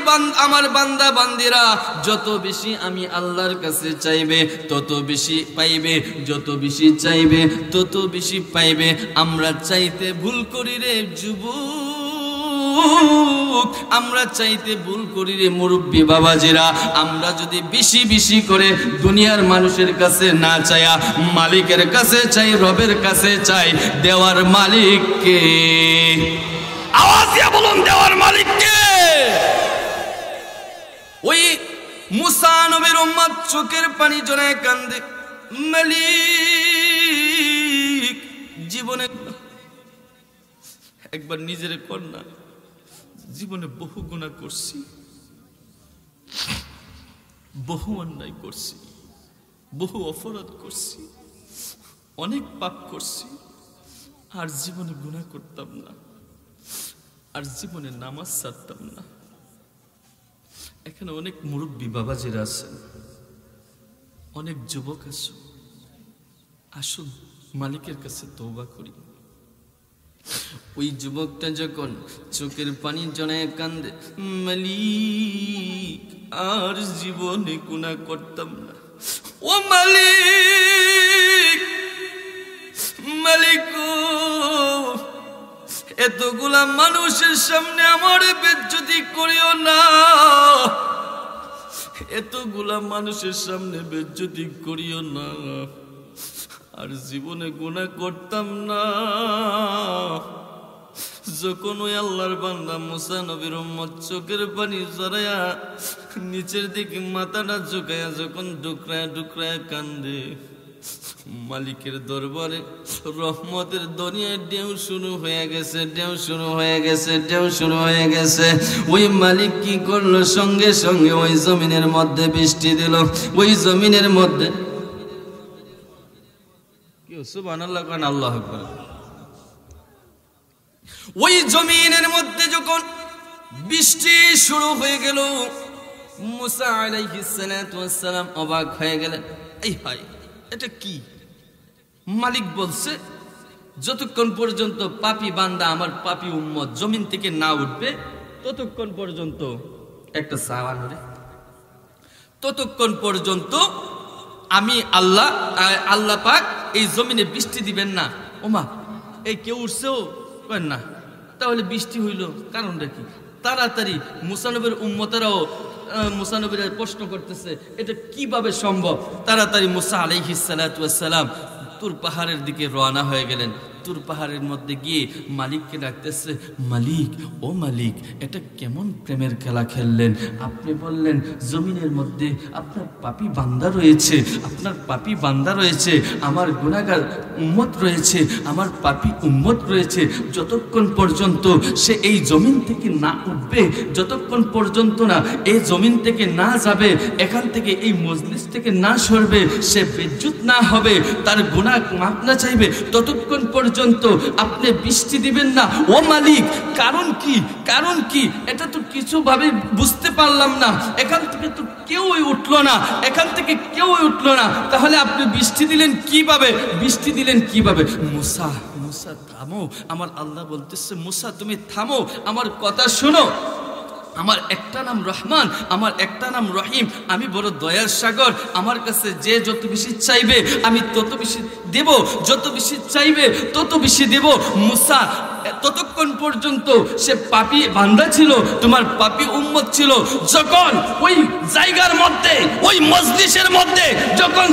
আমার বান্দা বান্দিরা যত বেশি আমি আল্লাহর কাছে চাইবে তত বেশি পাইবে, যত বেশি চাইবে তত বেশি পাইবে। আমরা চাইতে ভুল করি রে যুবক, আমরা চাইতে ভুল করি রে মুরব্বী বাবাজিরা। আমরা যদি বেশি বেশি করে দুনিয়ার মানুষের কাছে না চাইয়া মালিকের কাছে চাই, রবের কাছে চাই, দেওয়ার মালিককে, আওয়াজ দিয়ে বলুন, দেওয়ার মালিককে। ওই মুসা নবীর উম্মত চোখের পানি জড়ায় কান্দে, মালিক, জীবনে একবার নিজের কন্যা, জীবনে বহু গুনাহ করছি, বহু অন্যায় করছি, বহু অপরাধ করছি, অনেক পাপ করছি, আর জীবনে গুনাহ করতাম না, আর জীবনে নামাজ ছাড়তাম না। এখানে অনেক মুরব্বী বাবাজিরা আছেন, অনেক যুবক আছো, আসুন মালিকের কাছে তওবা করি। ওই যুবকটা যখন চোখের পানি জড়ায় কান্দে, মালিক, আর জীবনে গুনাহ করতাম না। ও মালিক, মালিক, এতগুলা মানুষের সামনে আমার বেজ্জতি করিও না, এতগুলা মানুষের সামনে বেজ্জতি করিও না, আর জীবনে গুনাহ করতাম না। যখন ওই আল্লাহর বান্দা মুসা নবীর উম্মত চোখের পানি জড়ায়া নিচের দিকে মাথাটা ঝুঁকায়া যখন ডুকরায় ডুকরায় কান্দে, মালিকের দরবারে রহমতের দুনিয়ায় ঢেউ শুরু হয়ে গেছে, ঢেউ শুরু হয়ে গেছে, ঢেউ শুরু হয়ে গেছে। ওই মালিক কি করলো? সঙ্গে সঙ্গে ওই জমিনের মধ্যে বৃষ্টি দিল। ওই জমিনের মধ্যে কি সুবহানাল্লাহ কান আল্লাহু আকবার। ওই জমিনের মধ্যে যখন বৃষ্টি শুরু হয়ে গেল, মুসা আলাইহিস সালাতু ওয়াস সালাম অবাক হয়ে গেলেন। এই হায়, এটা কি? মালিক বলছে যতক্ষণ পর্যন্ত পাপী বান্দা আমার পাপী উম্মত জমিন থেকে না উঠবে ততক্ষণ পর্যন্ত একটা সাওয়াল হবে, ততক্ষণ পর্যন্ত আমি আল্লাহ পাক এই জমিনে বৃষ্টি দিবেন না। ওমা, এই কেউ উঠছেও করেন না, তাহলে বৃষ্টি হইল কারণটা কি? তাড়াতাড়ি মুসা নবীর উম্মতেরাও মুসা নবীরা প্রশ্ন করতেছে এটা কিভাবে সম্ভব। তাড়াতাড়ি মুসা আলাইহিস সালাতু ওয়াস সালাম তুর পাহাড়ের দিকে রওনা হয়ে গেলেন। তুর পাহাড়ের মধ্যে গিয়ে মালিককে ডাকতেছে, মালিক, ও মালিক, এটা কেমন প্রেমের খেলা খেললেন? আপনি বললেন জমিনের মধ্যে আপনার পাপী বান্দা রয়েছে, আপনার পাপী বান্দা রয়েছে, আমার গুনাহগার উম্মত রয়েছে, আমার পাপী উম্মত রয়েছে। যতক্ষণ পর্যন্ত সে এই জমিন থেকে না উঠবে, যতক্ষণ পর্যন্ত না এই জমিন থেকে না যাবে, এখান থেকে এই মজলিস থেকে না সরবে, সে বিদ্যুৎ না হবে, তার গুনাহ মাফ না চাইবে, ততক্ষণ পর্যন্ত আপনি বৃষ্টি দিবেন না। ও মালিক, কারণ কি? কারণ কি? এটা তো কিছুভাবে বুঝতে পারলাম না। এখান থেকে তো কেউই উঠলো না, এখান থেকে কেউই উঠলো না, তাহলে আপনি বৃষ্টি দিলেন কিভাবে? বৃষ্টি দিলেন কিভাবে? মুসা, মুসা থামো। আমার আল্লাহ বলতেছে, মুসা তুমি থামো, আমার কথা শোনো। আমার একটা নাম রহমান, আমার একটা নাম রহিম, আমি বড় দয়ার সাগর। আমার কাছে যে যত বেশি চাইবে আমি তত বেশি দেব, যত বেশি চাইবে তত বেশি দেব। মুসা ততক্ষণ পর্যন্ত সে পাপী বান্দা ছিল, তোমার পাপী উম্মত ছিল। যখন ওই জায়গার মধ্যে, ওই মজলিসের মধ্যে যখন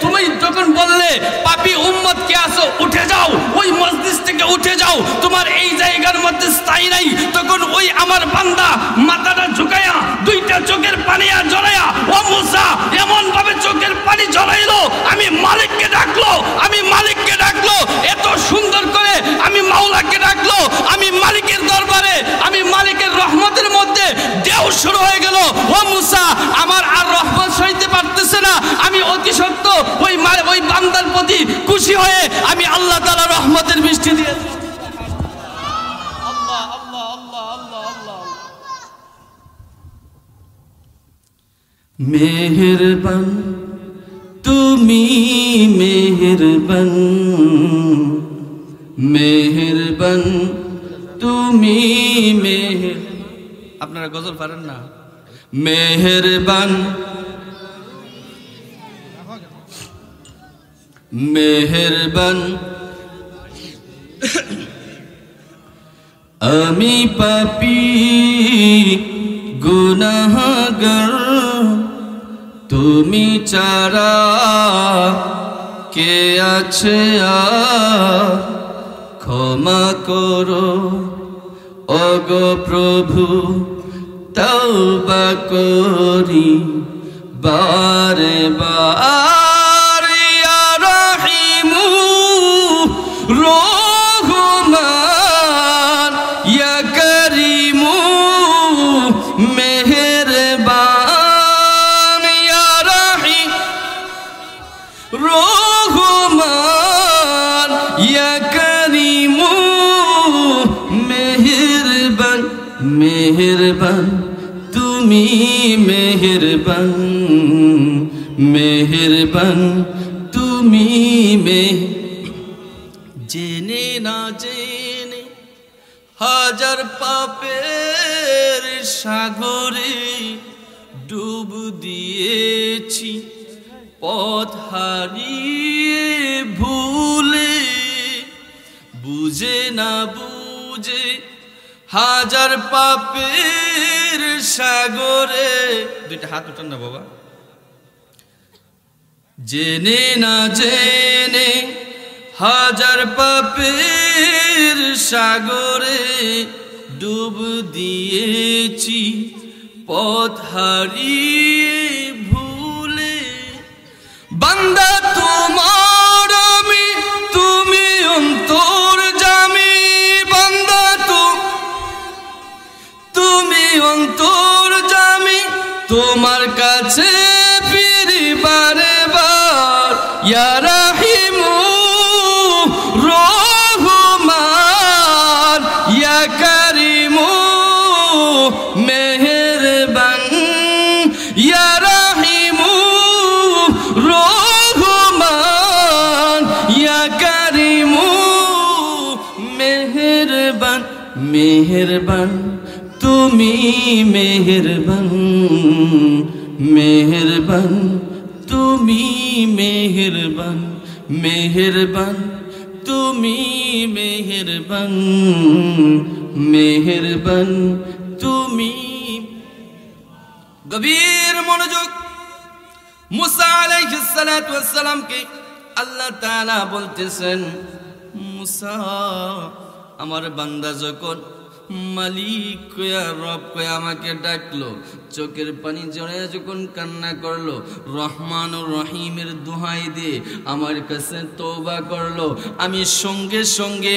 তুমি যখন বললে পাপী উম্মত কে আসো, উঠে যাও, ওই মজলিস থেকে উঠে যাও, তোমার এই জায়গার মধ্যে স্থায়ী নাই, তখন ওই আমার বান্দা মাথাটা ঝুঁকায়া দুইটা চোখের পানি আর জড়ায়া, ও মুসা, এমন ভাবে চোখের পানি জড়াইলো, আমি মালিককে ডাকলো, আমি মালিককে ডাকলো, এত সুন্দর করে আমি মাওলাকে ডাকলো, আমি মালিকের দরবারে, আমি মালিকের রহমতের মধ্যে ঢেউ শুরু হয়ে গেল। ও মুসা, আমার আর রহমত সইতে পারতেছে না, আমি অতি সত্য ওই বান্দার প্রতি খুশি হয়ে আমি আল্লাহ তাআলা রহমতের বৃষ্টি দিয়ে আল্লাহ আল্লাহ আল্লাহ আল্লাহ আল্লাহ। মেহেরবান তুমি, মেহেরবান, মেহেরবান তুমি, আপনারা গজল পারেন না? মেহেরবান, মেহেরবান, আমি পাপী গুনাহগার, তুমি ছাড়া কে আছে আর, ক্ষমা করো ওগো প্রভু, তওবা করি বারে বার, ইয়া রহিমু রহমান, ইয়া করিমু মেহেরবান, ইয়া রহিম রহমান, ইয়া করিমু মেহেরবান, মেহেরবান তুমি, মেহেরবান, মেহেরবান তুমি, জেনে না জেনে হাজার পাপের সাগরে ডুব দিয়েছি, পথ হারিয়ে ভুলে, বুঝে না বুঝে হাজার পাপের সাগরে। দুইটা হাত উঠান না বাবা। জেনে না জেনে হাজার পাপের দুঃখের সাগরে ডুব দিয়েছি পথ হারিয়ে ভুলে বান্দা তোমার আমি তুমি অন্তর্যামী বান্দা তুমি অন্তর্যামী তোমার কাছে ফিরি বারে বার ইয়া রাহিমু রহমান ইয়া কারিমু মেহেরবান ইয়া রাহিমু রহমান ইয়া কারিমু মেহেরবান মেহেরবান তুমি মেহেরবান মেহেরবান তুমি মেহেরবান মেহেরবান তুমি মেহেরবান মেহেরবান তুমি গভীর মনোযোগ মুসা আলাইহিস সালাতু ওয়াস সালামকে আল্লাহ তাআলা বলতেছেন মুসা আমার বান্দা যখন মালিক কয়া রব কয়া আমাকে ডাকলো চোখের পানি জড়ায় যখন কান্না করলো রহমান ও রহিমের দোহাই দিয়ে আমার কাছে তওবা করলো আমি সঙ্গে সঙ্গে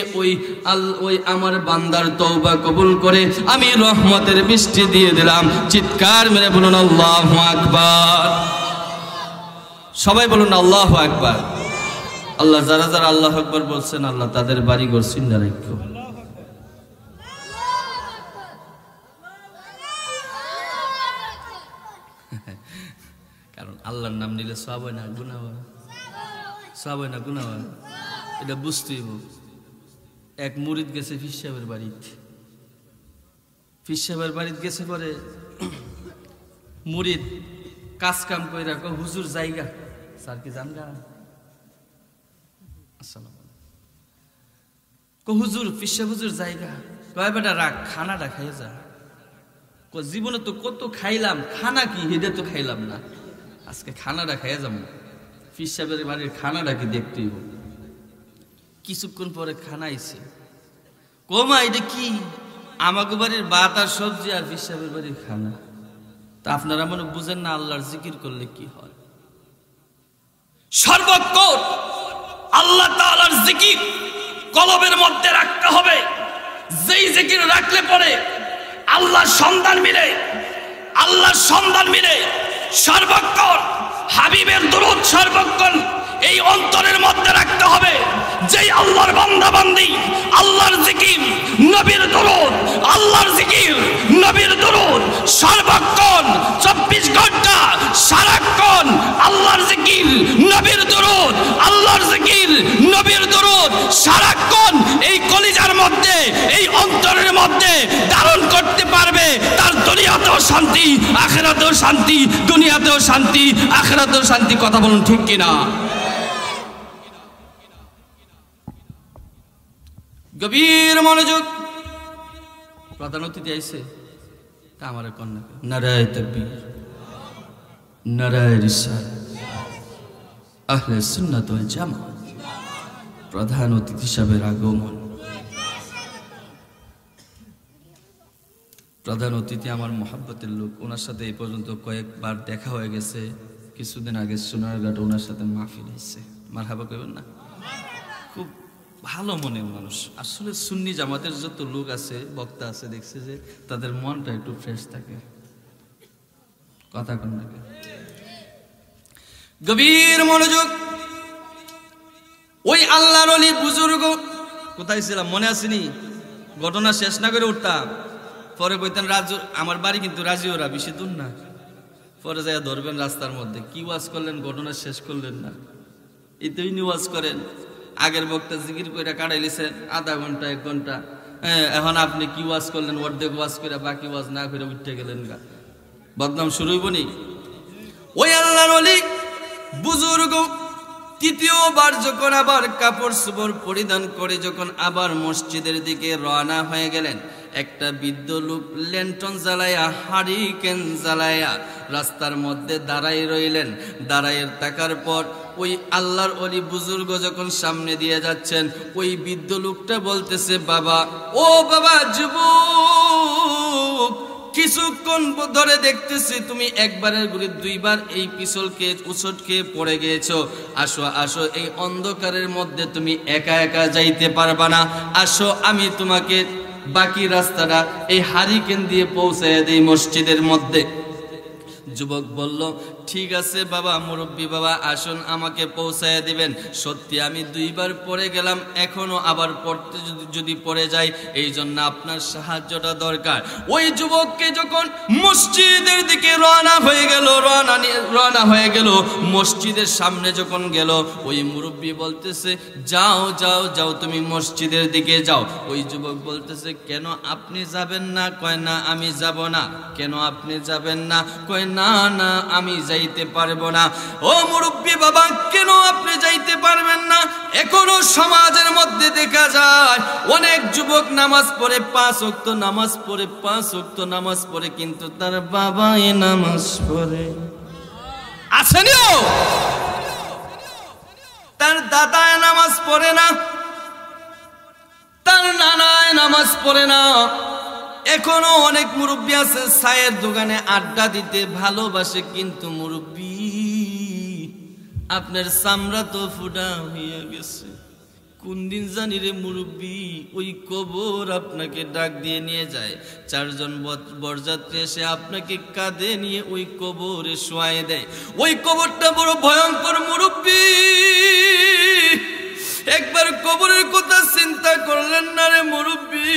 ওই আমার বান্দার তওবা কবুল করে আমি রহমতের বৃষ্টি দিয়ে দিলাম চিৎকার মেরে বলুন আল্লাহু আকবার সবাই বলুন আল্লাহু আকবার আল্লাহ যারা যারা আল্লাহু আকবার বলছেন আল্লাহ তাদের বাড়ি ঘর সিন্না রাখো কারণ আল্লাহর নাম নিলে সওয়াব হয় না গুনাহ হয় সওয়াব হয় না গুনাহ হয় এটা বুঝতেই হবে এক মুরিদ গেছে পীর সাহেবের বাড়িতে পীর সাহেবের বাড়িতে গেছে পরে মুরিদ কাজ কাম করে রাখো হুজুর জায়গা স্যার কি জানগা আসসালামু আলাইকুম হুজুর পীর সাহেব হুজুর জায়গা কয় বেটা রাখ খানাটা খাইয়ে যা জীবনে তো কত খাইলাম খানা কি হেডে তো খাইলাম না আজকে খানাটা খাইয়া যাবো পীর সাহেবের বাড়ির খানাটা কি দেখতেই হোক কিছুক্ষণ পরে খানা আইছে কমা এটা কি আমাকে বাড়ির ভাত আর সবজি আর পীর সাহেবের বাড়ির খানা তা আপনারা মনে বুঝেন না আল্লাহর জিকির করলে কি হয় সর্বক্ষণ আল্লাহ তাআলার জিকির কলবের মধ্যে রাখতে হবে যেই জিকির রাখলে পরে আল্লাহর সন্ধান মিলে সর্বক্ষণ হাবিবের দরুদ সর্বক্ষণ এই অন্তরের মধ্যে রাখতে হবে যেই আল্লাহর বান্দা বান্দি আল্লাহর জিকির নবীর দরুদ আল্লাহর জিকির নবীর দরুদ সর্বক্ষণ 24 ঘন্টা সারাক্ষণ আল্লাহর জিকির নবীর দরুদ আল্লাহর জিকির নবীর দরুদ সারাক্ষণ এই কলিজার মধ্যে এই অন্তরের মধ্যে ধারণ করতে পারবে তার দুনিয়াতেও শান্তি আখিরাতেও শান্তি দুনিয়াতেও শান্তি আখিরাতেও শান্তি কথা বলুন ঠিক কিনা গভীর মনোযোগ প্রধান অতিথি আইছে তা আমার কন্যা নারায়ে তাকবীর নারায়ে রিসালাত আহলে সুন্নাত ওয়াল জামাত প্রধান অতিথি সাহেবের আগমন প্রধান অতিথি আমার মহব্বতের লোক ওনার সাথে এই পর্যন্ত কয়েকবার দেখা হয়ে গেছে কিছুদিন আগে সোনারঘাটে ওনার সাথে মাহফিল হয়েছে মারহাবা কইবেন না খুব ভালো মনের মানুষ আসলে সুন্নি জামাতের যত লোক আছে বক্তা আছে দেখছে যে তাদের মনটা একটু ফ্রেশ থাকে কথা কোন লাগে গভীর মনোযোগ ওই আল্লাহর ওলি বুজুর্গ কোথায় ছিলাম মনে আসেনি ঘটনা শেষ না করে উঠতাম পরে কইতেন রাজু আমার বাড়ি কিন্তু রাজিওরা বেশি দূর না পরে যায় ধরবেন রাস্তার মধ্যে কি ওয়াজ করলেন ঘটনা শেষ করলেন না এতেই ওয়াজ করেন আগের বক্তা জিকির কইরা কাটাইলিছেন আধা ঘন্টা 1 ঘন্টা এখন আপনি কি ওয়াজ করলেন অর্ধেক ওয়াজ করে বাকি ওয়াজ না করে উঠে গেলেন গা বদনাম শুরু হইব নি ওই আল্লাহর ওলি বুজুর্গ তৃতীয়বার যখন আবার কাপড় চোপড় পরিধান করে যখন আবার মসজিদের দিকে রওনা হয়ে গেলেন একটা বৃদ্ধ লোক ল্যান্টন জ্বালায়া হারিকেন জ্বালায়া রাস্তার মধ্যে দাঁড়াই রইলেন। দাঁড়াই থাকার পর ওই আল্লাহর ওলি বুজুর্গ যখন সামনে দিয়ে যাচ্ছেন, ওই বৃদ্ধ লোকটা বলতেছে, বাবা, ও বাবা যুবক, কিছুক্ষণ ধরে দেখতেছি তুমি একবারের ঘুরে দুইবার এই পিছলকে উছট খেয়ে পড়ে গিয়েছো। আসো আসো, এই অন্ধকারের মধ্যে তুমি একা একা যাইতে পারবা না, আসো আমি তোমাকে বাকি রাস্তাটা এই হারিকেন দিয়ে পৌঁছায় দেই মসজিদের মধ্যে। যুবক বলল, ঠিক আছে বাবা, মুরব্বী বাবা, আসুন আমাকে পৌঁছায় দিবেন। সত্যি আমি দুইবার পড়ে গেলাম, এখনো আবার পড়তে যদি পড়ে যাই, এই জন্য আপনার সাহায্যটা দরকার। ওই যুবককে যখন মসজিদের দিকে রওনা হয়ে গেল, মসজিদের সামনে যখন গেল, ওই মুরব্বী বলতেছে, যাও যাও যাও, তুমি মসজিদের দিকে যাও। ওই যুবক বলতেছে, কেন আপনি যাবেন না? কয় না আমি যাব না। কেন আপনি যাবেন না? কয় না না আমি যাইতে পারবো না। ও মুরব্বী বাবা, কেন আপনি যাইতে পারবেন না? এখনো সমাজের মধ্যে দেখা যায় অনেক যুবক নামাজ পড়ে, 5 ওয়াক্ত নামাজ পড়ে, 5 ওয়াক্ত নামাজ পড়ে, কিন্তু তার বাবা নামাজ পড়ে আসেনিও, তার দাদা নামাজ পড়ে না, তার নানায় নামাজ পড়ে না। এখনো অনেক মুরব্বী আছে চায়ের দোকানে আড্ডা দিতে ভালোবাসে, কিন্তু মুরব্বী আপনার চামড়া তো ফুটা হয়ে গেছে। কোন দিন জানি রে মুরব্বী, ওই কবর আপনাকে ডাক দিয়ে নিয়ে যায়। 4 জন বরযাত্রী এসে আপনাকে কাঁধে নিয়ে ওই কবরে শোয়াই দেয়। ওই কবরটা বড় ভয়ঙ্কর মুরব্বী, একবার কবরের কথা চিন্তা করলেন না রে মুরব্বী?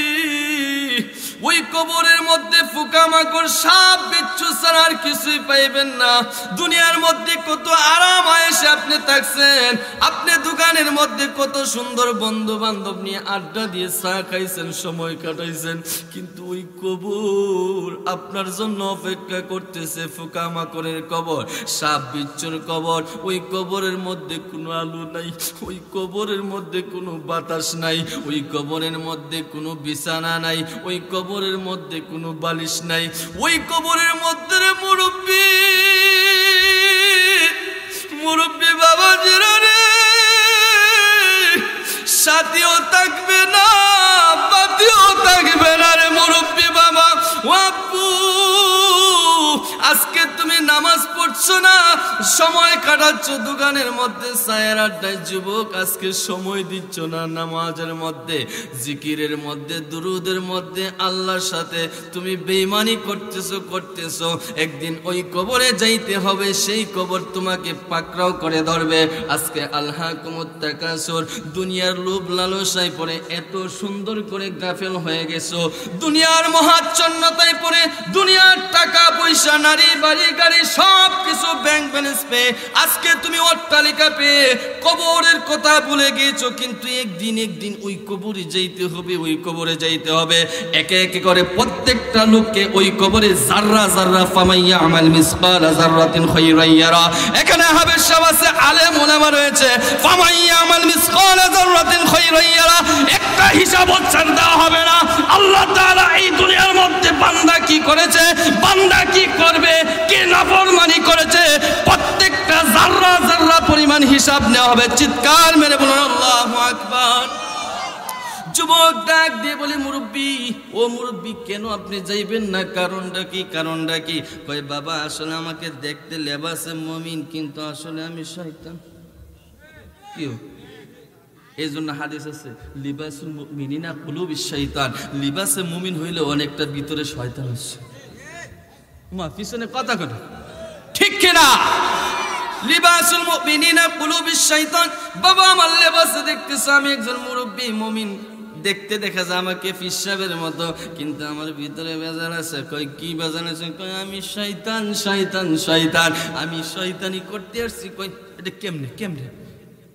ওই কবরের মধ্যে পোকামাকড়, সাপ বিচ্ছু ছাড়া আর কিছুই পাইবেন না। দুনিয়ার মধ্যে কত আরাম আয়েশে আপনি থাকছেন, আপনি দোকানের মধ্যে কত সুন্দর বন্ধু বান্ধব নিয়ে আড্ডা দিয়ে চা খাইছেন, সময় কাটাইছেন, কিন্তু ওই কবর আপনার জন্য অপেক্ষা করতেছে। পোকামাকড়ের কবর, সাপ বিচ্ছুর কবর। ওই কবরের মধ্যে কোনো আলো নাই, ওই কবরের মধ্যে কোনো বাতাস নাই, ওই কবরের মধ্যে কোনো বিছানা নাই, ওই কবরের মধ্যে কোনো বালিশ নাই। ওই কবরের মধ্যে রে মুরব্বী, মুরব্বী বাবা জিরারে, সাথীও থাকবে না, বাতিও থাকবে না রে মুরব্বী বাবা। ও আব্বু, আজকে তুমি নামাজ পড়ছো না, সময় কাটাচ্ছ দোকানের মধ্যে চায়ের আড্ডায়। যুবক, আজকে সময় দিচ্ছ না নামাজের মধ্যে, জিকিরের মধ্যে, দুরুদের মধ্যে, আল্লাহর সাথে তুমি বেঈমানি করতেছো। একদিন ওই কবরে যাইতে হবে, সেই কবর তোমাকে পাকড়াও করে ধরবে। আজকে আলহাকুমুত তাকাসুর, দুনিয়ার লোভ লালসায় পড়ে এত সুন্দর করে গাফেল হয়ে গেছো, দুনিয়ার মহাচ্ছন্নতায় পড়ে, দুনিয়ার টাকা পয়সা, নারী বাড়ি গাড়ি সব কিছু ব্যাংক ব্যালেন্স পেয়ে আজকে তুমি অট্টালিকা পেয়ে কবরের কথা ভুলে গিয়েছো। কিন্তু একদিন ওই কবরে যাইতে হবে, ওই কবরে যাইতে হবে। একে একে করে প্রত্যেকটা লোককে ওই কবরে জাররা জাররা ফামাইয়া আমাল মিসকালা জাররাতিন খায়রান ইয়ারা। এখানে হাবেশ সাহেব আছে, আলেম ওলামা রয়েছে, ফামাইয়া আমাল মিসকালা জাররাতিন খায়রান ইয়ারা। একটা হিসাব উচ্চারণ দেওয়া হবে না। আল্লাহ তাআলা এই দুনিয়ার মধ্যে বান্দা কি করেছে, বান্দা কি করবে, কে নাফরমানি করেছে, প্রত্যেকটা জাররা জাররা পরিমাণ হিসাব নেওয়া হবে। চিৎকার মেরে বলুন আল্লাহু আকবার। যুবক ডাক দিয়ে বলে, মুরব্বী, ও মুরব্বী, কেন আপনি যাইবেন না? কারণটা কি? কারণটা কি? কয়, বাবা, আসলে আমাকে দেখতে লেবাসে মুমিন, কিন্তু আসলে আমি শয়তান। কি এই জন্য হাদিস আছে, লিবাসুল মুমিনিনা কুলুবিশ শাইতান। লিবাসে মুমিন হইলে অনেকটা ভিতরে শয়তান আছে। মা পিছনে কথা কথা ঠিক কিনা? লিবাসুল মুমিনিনা কুলুবিশ শাইতান। বাবা, আমার লেবাসে দেখতেছে আমি একজন মুরব্বী মুমিন, দেখতে দেখা যায় আমাকে ফিসাবের মতো, কিন্তু আমার ভিতরে বেজার আছে। কই, কি বেজার আছে? কই, আমি শয়তান, শয়তান, শয়তান, আমি শয়তানি করতে আসছি। কই, এটা কেমনে?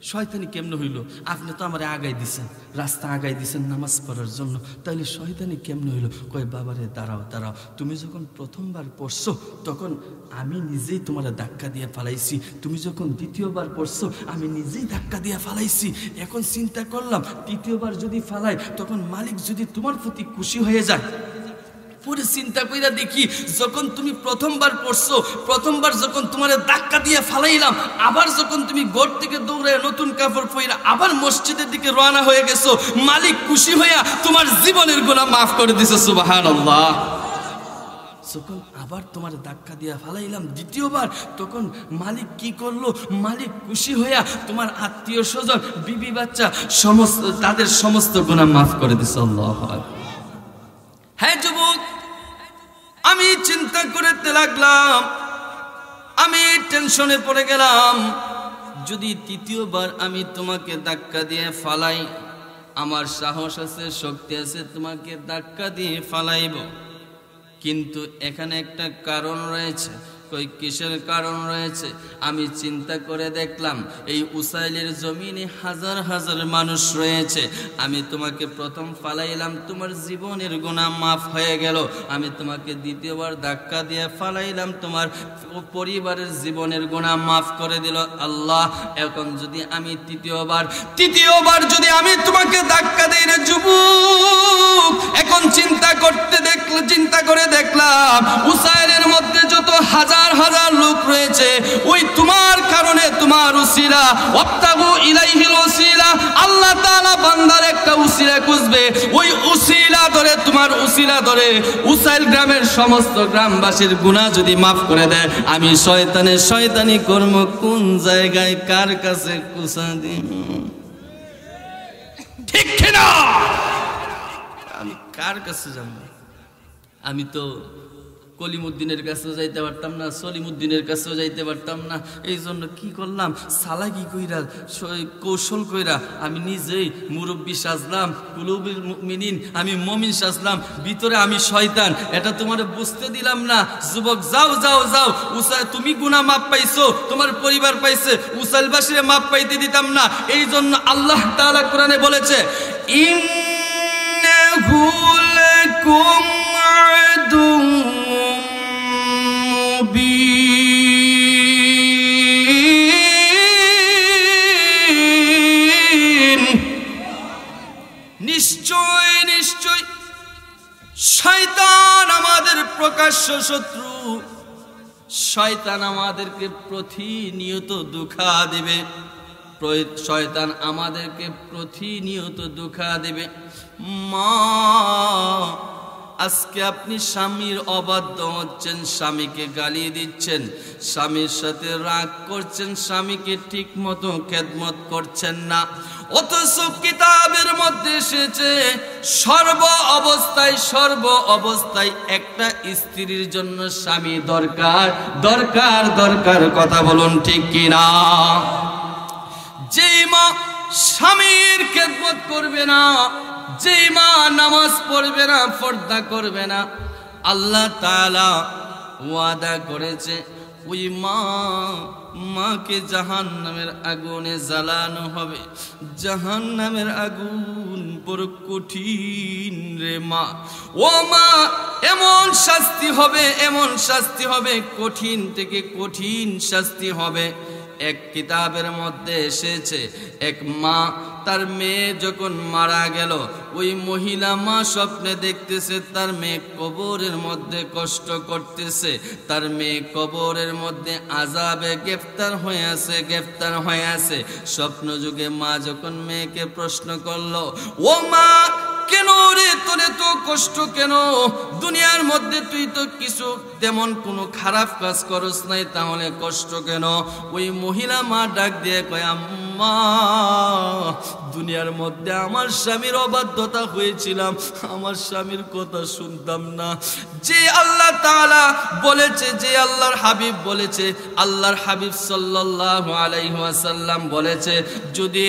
শয়তানি কেমনে হইল? আপনি তো আমার আগাই দিছেন, রাস্তা আগাই দিছেন নামাজ পড়ার জন্য, তাইলে শয়তানি কেমনে হইল? কয় বাবারে দাঁড়াও দাঁড়াও, তুমি যখন প্রথমবার পড়ছো তখন আমি নিজেই তোমার ধাক্কা দিয়ে ফালাইছি, তুমি যখন দ্বিতীয়বার পড়ছো আমি নিজেই ধাক্কা দিয়ে ফালাইছি। এখন চিন্তা করলাম তৃতীয়বার যদি ফালাই তখন মালিক যদি তোমার প্রতি খুশি হয়ে যায়। পরে চিন্তা কইরা দেখি যখন তুমি প্রথমবার পড়ছো, প্রথমবার যখন তোমার ধাক্কা দিয়ে ফালাইলাম, আবার যখন তুমি ঘর থেকে দৌড়ে নতুন কাপড় পইরা আবার মসজিদের দিকে রওনা হয়ে গেছো, মালিক খুশি হইয়া তোমার জীবনের গুনাহ মাফ করে দিছে। সুবহানাল্লাহ। যখন আবার তোমার ধাক্কা দিয়া ফালাইলাম দ্বিতীয়বার, তখন মালিক কি করলো? মালিক খুশি হইয়া তোমার আত্মীয় স্বজন, বিবি বাচ্চা সমস্ত তাদের সমস্ত গুনাহ মাফ করে দিছে। আল্লাহু আকবার। হ্যাঁ যুবক, আমি চিন্তা করতে লাগলাম, আমি টেনশনে পড়ে গেলাম, যদি তৃতীয়বার আমি তোমাকে ধাক্কা দিয়ে ফালাই, আমার সাহস আছে, শক্তি আছে, তোমাকে ধাক্কা দিয়ে ফালাইব, কিন্তু এখানে একটা কারণ রয়েছে। কই কিসের কারণ রয়েছে? আমি চিন্তা করে দেখলাম এই উসাইলের জমিনে হাজার হাজার মানুষ রয়েছে, আমি তোমাকে প্রথম ফালাইলাম, তোমার জীবনের গুনাহ মাফ হয়ে গেল, আমি তোমাকে দ্বিতীয়বার ধাক্কা দিয়ে ফালাইলাম, তোমার পরিবারের জীবনের গুনাহ মাফ করে দিল আল্লাহ। এখন যদি আমি তৃতীয়বার যদি আমি তোমাকে ধাক্কা দিই রে যুবক, এখন চিন্তা করে দেখলাম উসাইলের মধ্যে যত হাজার হাজার লোক রয়েছে, ওই তোমার কারণে তোমার উসিলা, ওয়াবতাগু ইলাইহিল উসিলা, আল্লাহ তাআলা বান্দার একটা উসিলা খুঁজবে, ওই উসিলা ধরে তোমার উসিলা ধরে উসাইল গ্রামের সমস্ত গ্রামবাসীর গুনাহ যদি মাফ করে দেয়, আমি শয়তানি কর্ম কোন জায়গায় কার কাছে কুসা দিই? ঠিক কিনা? আমি কার কাছে যাব? আমি তো কলিমুদ্দিনের কাছেও যাইতে পারতাম না, সলিমুদ্দিনের কাছেও যাইতে পারতাম না। এই জন্য কি করলাম? সালাকি কইরা, কৌশল কইরা আমি নিজেই মুরব্বী সাজলাম, কুলুবুল মুমিনিন, আমি মুমিন সাজলাম, ভিতরে আমি শয়তান। এটা তোমার বুঝতে দিলাম না। যুবক, যাও যাও যাও, উসাইল তুমি গুনাহ মাপ পাইছো, তোমার পরিবার পাইছে, উসাইলবাসীরে মাপ পাইতে দিতাম না। এই জন্য আল্লাহ তাআলা কোরআনে বলেছে, ইন্নাহু লাকুম আদুম নিশ্চয় নিশ্চয় শয়তান আমাদের প্রকাশ্য শত্রু, শয়তান আমাদেরকে প্রতিনিয়ত ধোঁকা দেবে, শয়তান আমাদেরকে প্রতিনিয়ত ধোঁকা দেবে। মা, আজকে আপনি স্বামীর অবাধ্য হচ্ছেন, স্বামীকে গালি দিচ্ছেন, স্বামীর সাথে রাগ করছেন, স্বামীকে ঠিক মতো খেদমত করছেন না, অথচ কিতাবের মধ্যে এসেছে সর্ব অবস্থায় একটা স্ত্রীর জন্য স্বামী দরকার। কথা বলুন ঠিক কিনা? যেই মা স্বামীর খেদমত করবে না, যেই মা নামাজ পড়বে না, পর্দা করবে না, আল্লাহ তাআলা ওয়াদা করেছে ওই মাকে জাহান্নামের আগুনে জ্বালানো হবে। জাহান্নামের আগুন বড় কঠিন রে মা। ও মা, এমন শাস্তি হবে, কঠিন থেকে কঠিন শাস্তি হবে। এক কিতাবের মধ্যে এসেছে, এক মা তার মেয়ে যখন মারা গেল, ওই মহিলা মা স্বপ্নে দেখতেছে তার মেয়ে কবরের মধ্যে কষ্ট করতেছে, তার মেয়ে কবরের মধ্যে আযাবে গ্রেফতার হয়ে আছে। স্বপ্ন যুগে মা যখন মেয়েকে প্রশ্ন করলো, ও মা, কেন রে তোরে তো কষ্ট কেন? দুনিয়ার মধ্যে তুই তো কিছু তেমন কোনো খারাপ কাজ করস নাই, তাহলে কষ্ট কেন? ওই মহিলা মা ডাক দিয়ে কয়, আম্মা, দুনিয়ার মধ্যে আমার স্বামীর অবাধ্যতা হয়েছিলাম, আমার স্বামীর কথা শুনতাম না। যে আল্লাহ তাআলা বলেছে, যে আল্লাহর হাবিব বলেছে, আল্লাহর হাবিব সাল্লাল্লাহু আলাইহি ওয়াসাল্লাম বলেছে, যদি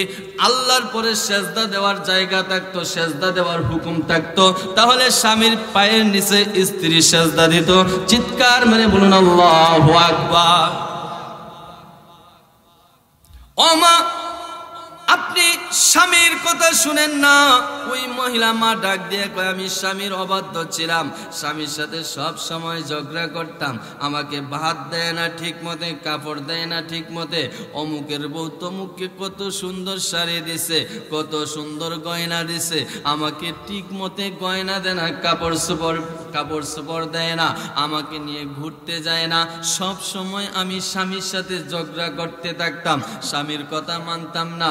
আল্লাহর পরে সেজদা দেওয়ার জায়গা থাকতো, সেজদা দেওয়ার হুকুম থাকতো, তাহলে স্বামীর পায়ের নিচে স্ত্রী সেজদা দিত। চিৎকার মেরে বলুন আল্লাহু আকবার। ও মা, আপনি স্বামীর কথা শুনেন না। ওই মহিলা মা ডাক দিয়ে কয়, আমি স্বামীর অবাধ্য ছিলাম, স্বামীর সাথে সব সময় ঝগড়া করতাম, আমাকে ভাত দেয় না ঠিক মতে, কাপড় দেয় না ঠিক মতে, অমুকের বউ তমুককে কত সুন্দর শাড়ি দিছে, কত সুন্দর গয়না দিছে, আমাকে ঠিক মতে গয়না দেয় না, কাপড় চোপড় দেয় না, আমাকে নিয়ে ঘুরতে যায় না। সব সময় আমি স্বামীর সাথে ঝগড়া করতে থাকতাম, স্বামীর কথা মানতাম না।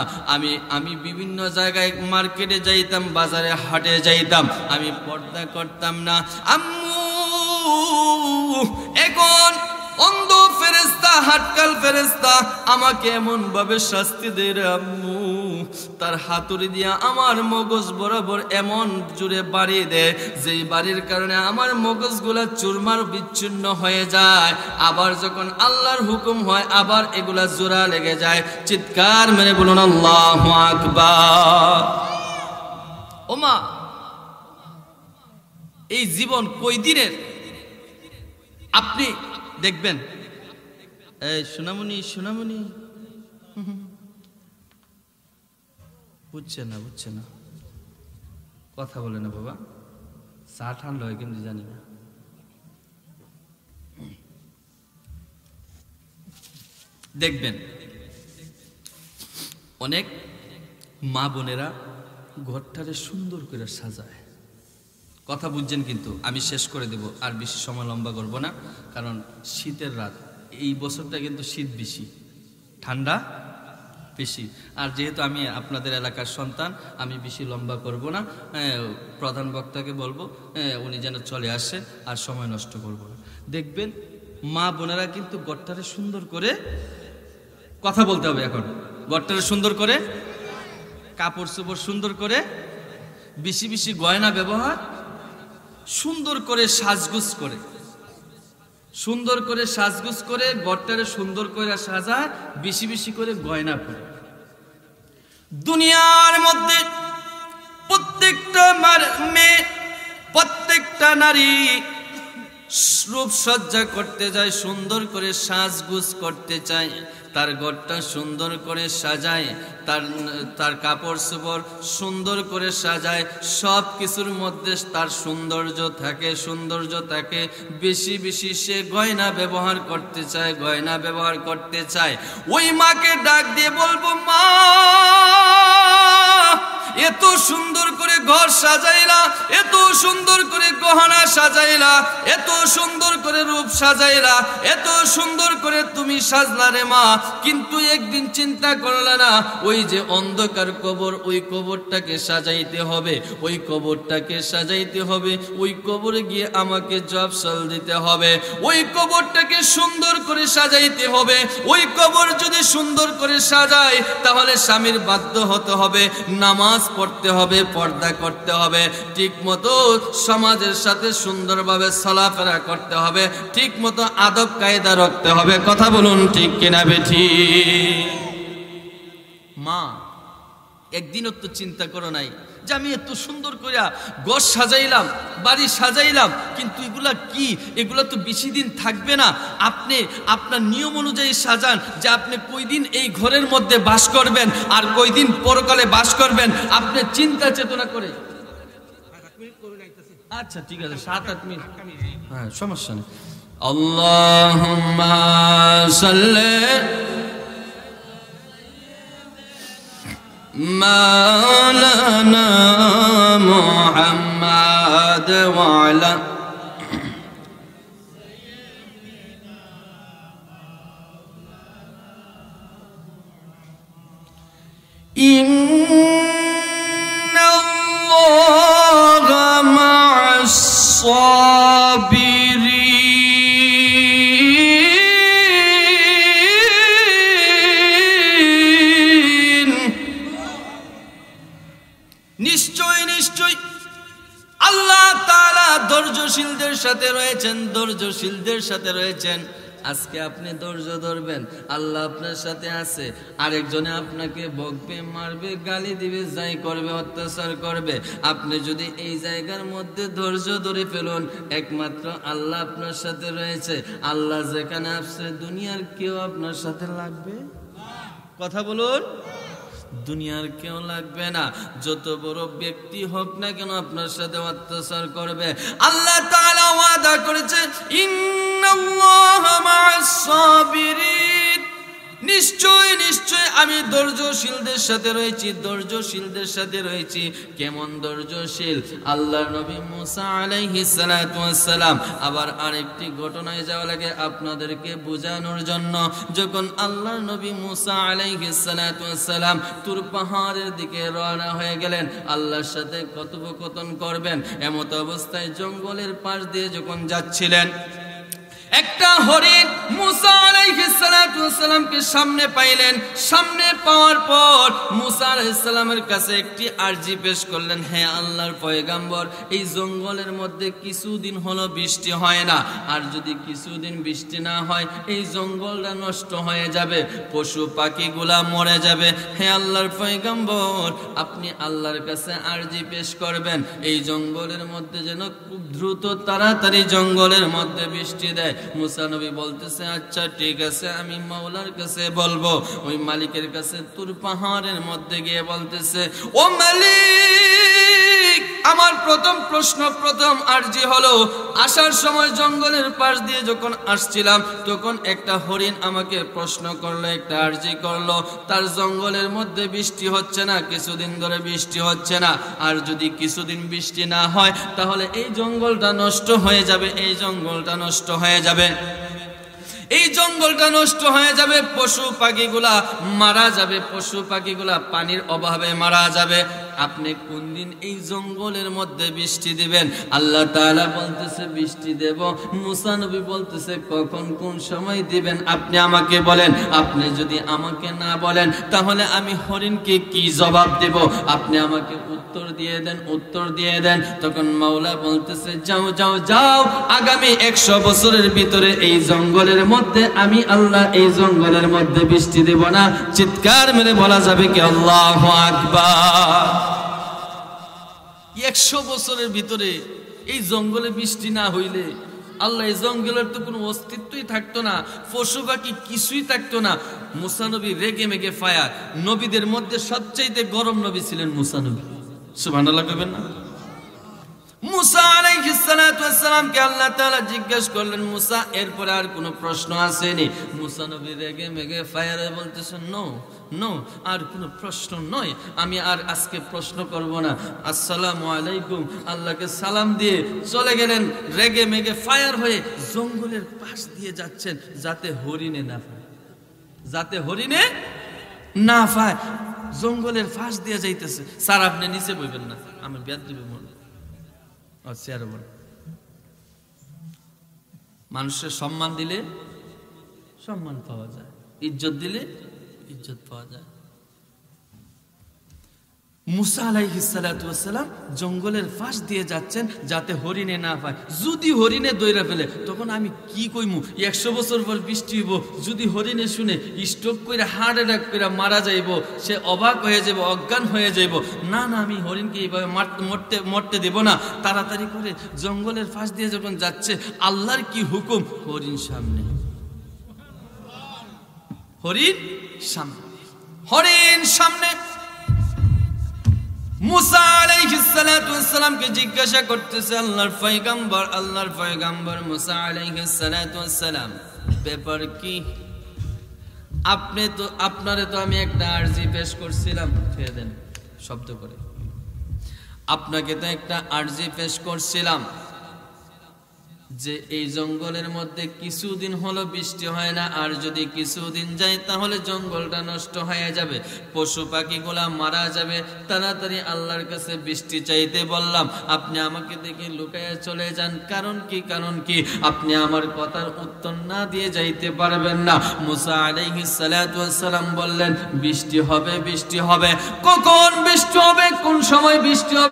আমি বিভিন্ন জায়গায় মার্কেটে যাইতাম, বাজারে হাটে যাইতাম, আমি পর্দা করতাম না। আম্মু এখন অন্ধ ফেরেশতা, হাটকাল ফেরেশতা আমাকে এমন ভাবে শাস্তি দেয় রে আম্মু, তার হাতুড়ি দিয়া আমার মগজ বরাবর এমন জোরে বাড়িয়ে দেয়, যেই বাড়ির কারণে আমার মগজগুলা চুরমার বিচ্ছিন্ন হয়ে যায়। আবার যখন আল্লাহর হুকুম হয় আবার এগুলা জোড়া লেগে যায়। চিৎকার মেরে বলুন আল্লাহু আকবার। ওমা, এই জীবন কই দিনের? আপনি দেখবেন, এই সোনামণি বুঝছে না কথা বলে না বাবা, চা ঠান্ডা হয় কিন্তু জানি না। দেখবেন অনেক মা বোনেরা ঘরটারে সুন্দর করে সাজায়। কথা বুঝছেন কিন্তু, আমি শেষ করে দেব, আর বেশি সময় লম্বা করব না, কারণ শীতের রাত, এই বছরটা কিন্তু শীত বেশি, ঠান্ডা বেশি। আর যেহেতু আমি আপনাদের এলাকার সন্তান, আমি বেশি লম্বা করব না, প্রধান বক্তাকে বলবো উনি যেন চলে আসে, আর সময় নষ্ট করব না। দেখবেন মা বোনেরা কিন্তু ঘরটারে সুন্দর করে, কথা বলতে হবে এখন, ঘরটারে সুন্দর করে, কাপড় চোপড় সুন্দর করে, বেশি বেশি গয়না ব্যবহার, সুন্দর করে সাজগুজ করে, সুন্দর করে সাজগুজ করে ঘরটারে সুন্দর করে সাজায়, বেশি বেশি করে গয়না পরে। দুনিয়ার মধ্যে প্রত্যেকটা মেয়ে, প্রত্যেকটা নারী রূপসজ্জা করতে যায়, সুন্দর করে সাজগুজ করতে চায়, তার ঘরটা সুন্দর করে সাজায়, তার কাপড় চোপড় সুন্দর করে সাজায়, সব কিছুর মধ্যে তার সৌন্দর্য থাকে, বেশি বেশি সে গয়না ব্যবহার করতে চায়। ওই মাকে ডাক দিয়ে বলবো, মা এত সুন্দর করে ঘর সাজাইলা, এত সুন্দর করে গহনা সাজাইলা, এত সুন্দর করে রূপ সাজাইলা, এত সুন্দর করে তুমি সাজলা রে মা, কিন্তু একদিন চিন্তা করলা না, ওই যে অন্ধকার কবর, ওই কবরটাকে সাজাইতে হবে, ওই কবরটাকে সাজাইতে হবে, ওই কবরে গিয়ে আমাকে জবসল দিতে হবে, ওই কবরটাকে সুন্দর করে সাজাইতে হবে। ওই কবর যদি সুন্দর করে সাজায় তাহলে স্বামীর বাধ্য হতে হবে, নামাজ পড়তে হবে, পর্দা করতে হবে, ঠিক মতো সমাজের সাথে সুন্দরভাবে চলাফেরা করতে হবে, ঠিক মতো আদব কায়দা রাখতে হবে। কথা বলুন ঠিক কিনা বেঠি? মা একদিনও তো চিন্তা করো নাই যে আমি এত সুন্দর করে ঘর সাজাইলাম, বাড়ি সাজাইলাম, কিন্তু এগুলা কি, এগুলা তো বেশি দিন থাকবে না। আপনি আপনার নিয়ম অনুযায়ী সাজান যে আপনি কয়দিন এই ঘরের মধ্যে বাস করবেন আর কয়দিন পরকালে বাস করবেন, আপনি চিন্তা চেতনা করে। আচ্ছা ঠিক আছে, 7-8 মিনিট, হ্যাঁ সমস্যা নেই। আল্লাহুম্মা সাল্লি মাওলানা মুহাম্মাদ ওয়া আলা ইন্নাল্লাহা মা'আস সাবিরিন। নিশ্চয় নিশ্চয় আল্লাহ তাআলা ধৈর্যশীলদের সাথে রয়েছেন। আজকে আপনি ধৈর্য ধরবেন, আল্লাহ আপনার সাথে আছে। আরেকজনে আপনাকে বকবে, মারবে, গালি দিবে, যাই করবে, অত্যাচার করবে, আপনি যদি এই জায়গার মধ্যে ধৈর্য ধরে ফেলুন, একমাত্র আল্লাহ আপনার সাথে রয়েছে। আল্লাহ যেখানে আসছে দুনিয়ার কেউ আপনার সাথে লাগবে? কথা বলুন। দুনিয়ার কেউ লাগবে না, যত বড় ব্যক্তি হোক না কেন আপনার সাথে অত্যাচার করবে। আল্লাহ তাআলা ওয়াদা করেছে, ইন্নাল্লাহা মা'আস সাবিরিন, নিশ্চয় নিশ্চয় আমি ধৈর্যশীলদের সাথে রয়েছি, ধৈর্যশীলদের সাথে রয়েছি। কেমন ধৈর্যশীল? আল্লাহর নবী মুসা আলাইহিস সালাতু ওয়াস সালাম, আবার আরেকটি ঘটনায় যাওয়া লাগে আপনাদেরকে বোঝানোর জন্য। যখন আল্লাহর নবী মুসা আলাইহিস সালাতু ওয়াস সালাম তুর পাহাড়ের দিকে রওনা হয়ে গেলেন আল্লাহর সাথে কথোপকথন করবেন, এমত অবস্থায় জঙ্গলের পাশ দিয়ে যখন যাচ্ছিলেন, একটা হরিণ মুসা আলাইহিস সালাতু ওয়াস সালামকে সামনে পাইলেন। সামনে পাওয়ার পর মুসা আলাইহিস সালামের কাছে একটি আরজি পেশ করলেন, হে আল্লাহর পয়গম্বর, এই জঙ্গলের মধ্যে কিছুদিন হলো বৃষ্টি হয় না, আর যদি কিছুদিন বৃষ্টি না হয় এই জঙ্গলটা নষ্ট হয়ে যাবে, পশু পাখিগুলা মরে যাবে। হে আল্লাহর পয়গম্বর, আপনি আল্লাহর কাছে আরজি পেশ করবেন এই জঙ্গলের মধ্যে যেন খুব দ্রুত তাড়াতাড়ি জঙ্গলের মধ্যে বৃষ্টি দেয়। মুসা নবী বলতেছে, আচ্ছা ঠিক আছে, আমি মাওলার কাছে বলবো। ওই মালিকের কাছে তুর পাহাড়ের মধ্যে গিয়ে বলতেছে, ও মালিক, আমার প্রথম আরজি হলো, আসার সময় জঙ্গলের পাশ দিয়ে যখন আসছিলাম তখন একটা হরিণ আমাকে প্রশ্ন করলো, একটা আরজি করলো, তার জঙ্গলের মধ্যে বৃষ্টি হচ্ছে না, কিছুদিন ধরে বৃষ্টি হচ্ছে না, আর যদি কিছুদিন বৃষ্টি না হয় তাহলে এই জঙ্গলটা নষ্ট হয়ে যাবে, এই জঙ্গলটা নষ্ট হয়ে যাবে, এই জঙ্গলটা নষ্ট হয়ে যাবে, পশু পাখিগুলা মারা যাবে, পশু পাখিগুলা পানির অভাবে মারা যাবে। আপনি কোন দিন এই জঙ্গলের মধ্যে বৃষ্টি দিবেন? আল্লাহ তাআলা বলতেছে বৃষ্টি দেব। মুসা নবী বলতেছে কখন কোন সময় দিবেন আপনি আমাকে বলেন। আপনি যদি আমাকে না বলেন তাহলে আমি হরিণকে কি জবাব দেব? আপনি আমাকে উত্তর দিয়ে দেন, উত্তর দিয়ে দেন। তখন মাওলা বলতেছে, যাও যাও যাও, আগামী 100 বছরের ভিতরে এই জঙ্গলের মধ্যে আমি আল্লাহ এই জঙ্গলের মধ্যে বৃষ্টি দেব না। চিৎকার মেরে বলা যাবে কি আল্লাহু আকবার। 100 বছরের ভিতরে এই জঙ্গলে বৃষ্টি না হইলে আল্লাহ এই জঙ্গলের তো কোনো অস্তিত্বই থাকতো না, পশু পাখি কিছুই থাকতো না। মুসা নবী রেগে মেগে ফায়ার। নবীদের মধ্যে সবচেয়ে গরম নবী ছিলেন মুসা নবী। সুবহানাল্লাহ কইবেন না? মুসা আলাইহিস সালাতু ওয়াস সালামকে আল্লাহ তাআলা জিজ্ঞেস করলেন, মুসা এরপরে আর কোনো প্রশ্ন আসেনি? মুসা নবী রেগে মেগে ফায়ারে বলতেছেন, নো নো, আর কোনো প্রশ্ন নয়, আমি আর আজকে প্রশ্ন করব না, আসসালামু আলাইকুম। আল্লাহকে সালাম দিয়ে চলে গেলেন, রেগে মেগে ফায়ার হয়ে জঙ্গলের পাশ দিয়ে যাচ্ছেন যাতে হরিণে না পায়, যাতে হরিণে না পায়। জঙ্গলের পাশ দিয়ে যাইতেছে। স্যার আপনি নিচে বইবেন না, আমি ব্যাদ দিব মনে। মানুষের সম্মান দিলে সম্মান পাওয়া যায়, ইজ্জত দিলে ইজ্জত পাওয়া যায়। মুসা আলাইহিস সালাতু ওয়াস সালাম জঙ্গলের পাশ দিয়ে যাচ্ছেন যাতে হরিণে না পায়। যদি হরিণে দইরা ফেলে তখন আমি কি কইমু? 100 বছর পর বৃষ্টি হইব, যদি হরিণে শুনে স্ট্রোক কইরা হার্ট অ্যাটাক কইরা মারা যাইব, সে অবাক হয়ে যাব, অজ্ঞান হয়ে যাইব। না না, আমি হরিণকে এইভাবে মরতে দেব না। তাড়াতাড়ি করে জঙ্গলের পাশ দিয়ে যখন যাচ্ছে, আল্লাহর কি হুকুম, হরিণ সামনে, হরিণ সামনে, হরিণ সামনে। মুসা আলাইহিস সালাতু ওয়াস সালামকে জিজ্ঞাসা করতেছে আল্লাহর পয়গম্বর মুসা আলাইহিস সালাতু ওয়াস সালাম, ব্যাপার কি? আপনারে তো আমি একটা আরজি পেশ করছিলাম, ছেড়ে দেন শব্দ করে, আপনাকে তো একটা আরজি পেশ করছিলাম যে এই জঙ্গলের মধ্যে কিছুদিন হলো বৃষ্টি হয় না, আর যদি কিছুদিন যায় তাহলে জঙ্গলটা নষ্ট হয়ে যাবে, পশু পাখিগুলা মারা যাবে। তাড়াতাড়ি আল্লাহর কাছে বৃষ্টি চাইতে বললাম, আপনি আমাকে দেখে লুকায়া চলে যান। কারণ কি? কারণ কি? আপনি আমার কথার উত্তর না দিয়ে যাইতে পারবেন না। মুসা আলাইহিস সালাতু ওয়াস সালাম বললেন, বৃষ্টি হবে, বৃষ্টি হবে। কখন বৃষ্টি হবে? কোন সময় বৃষ্টি হবে?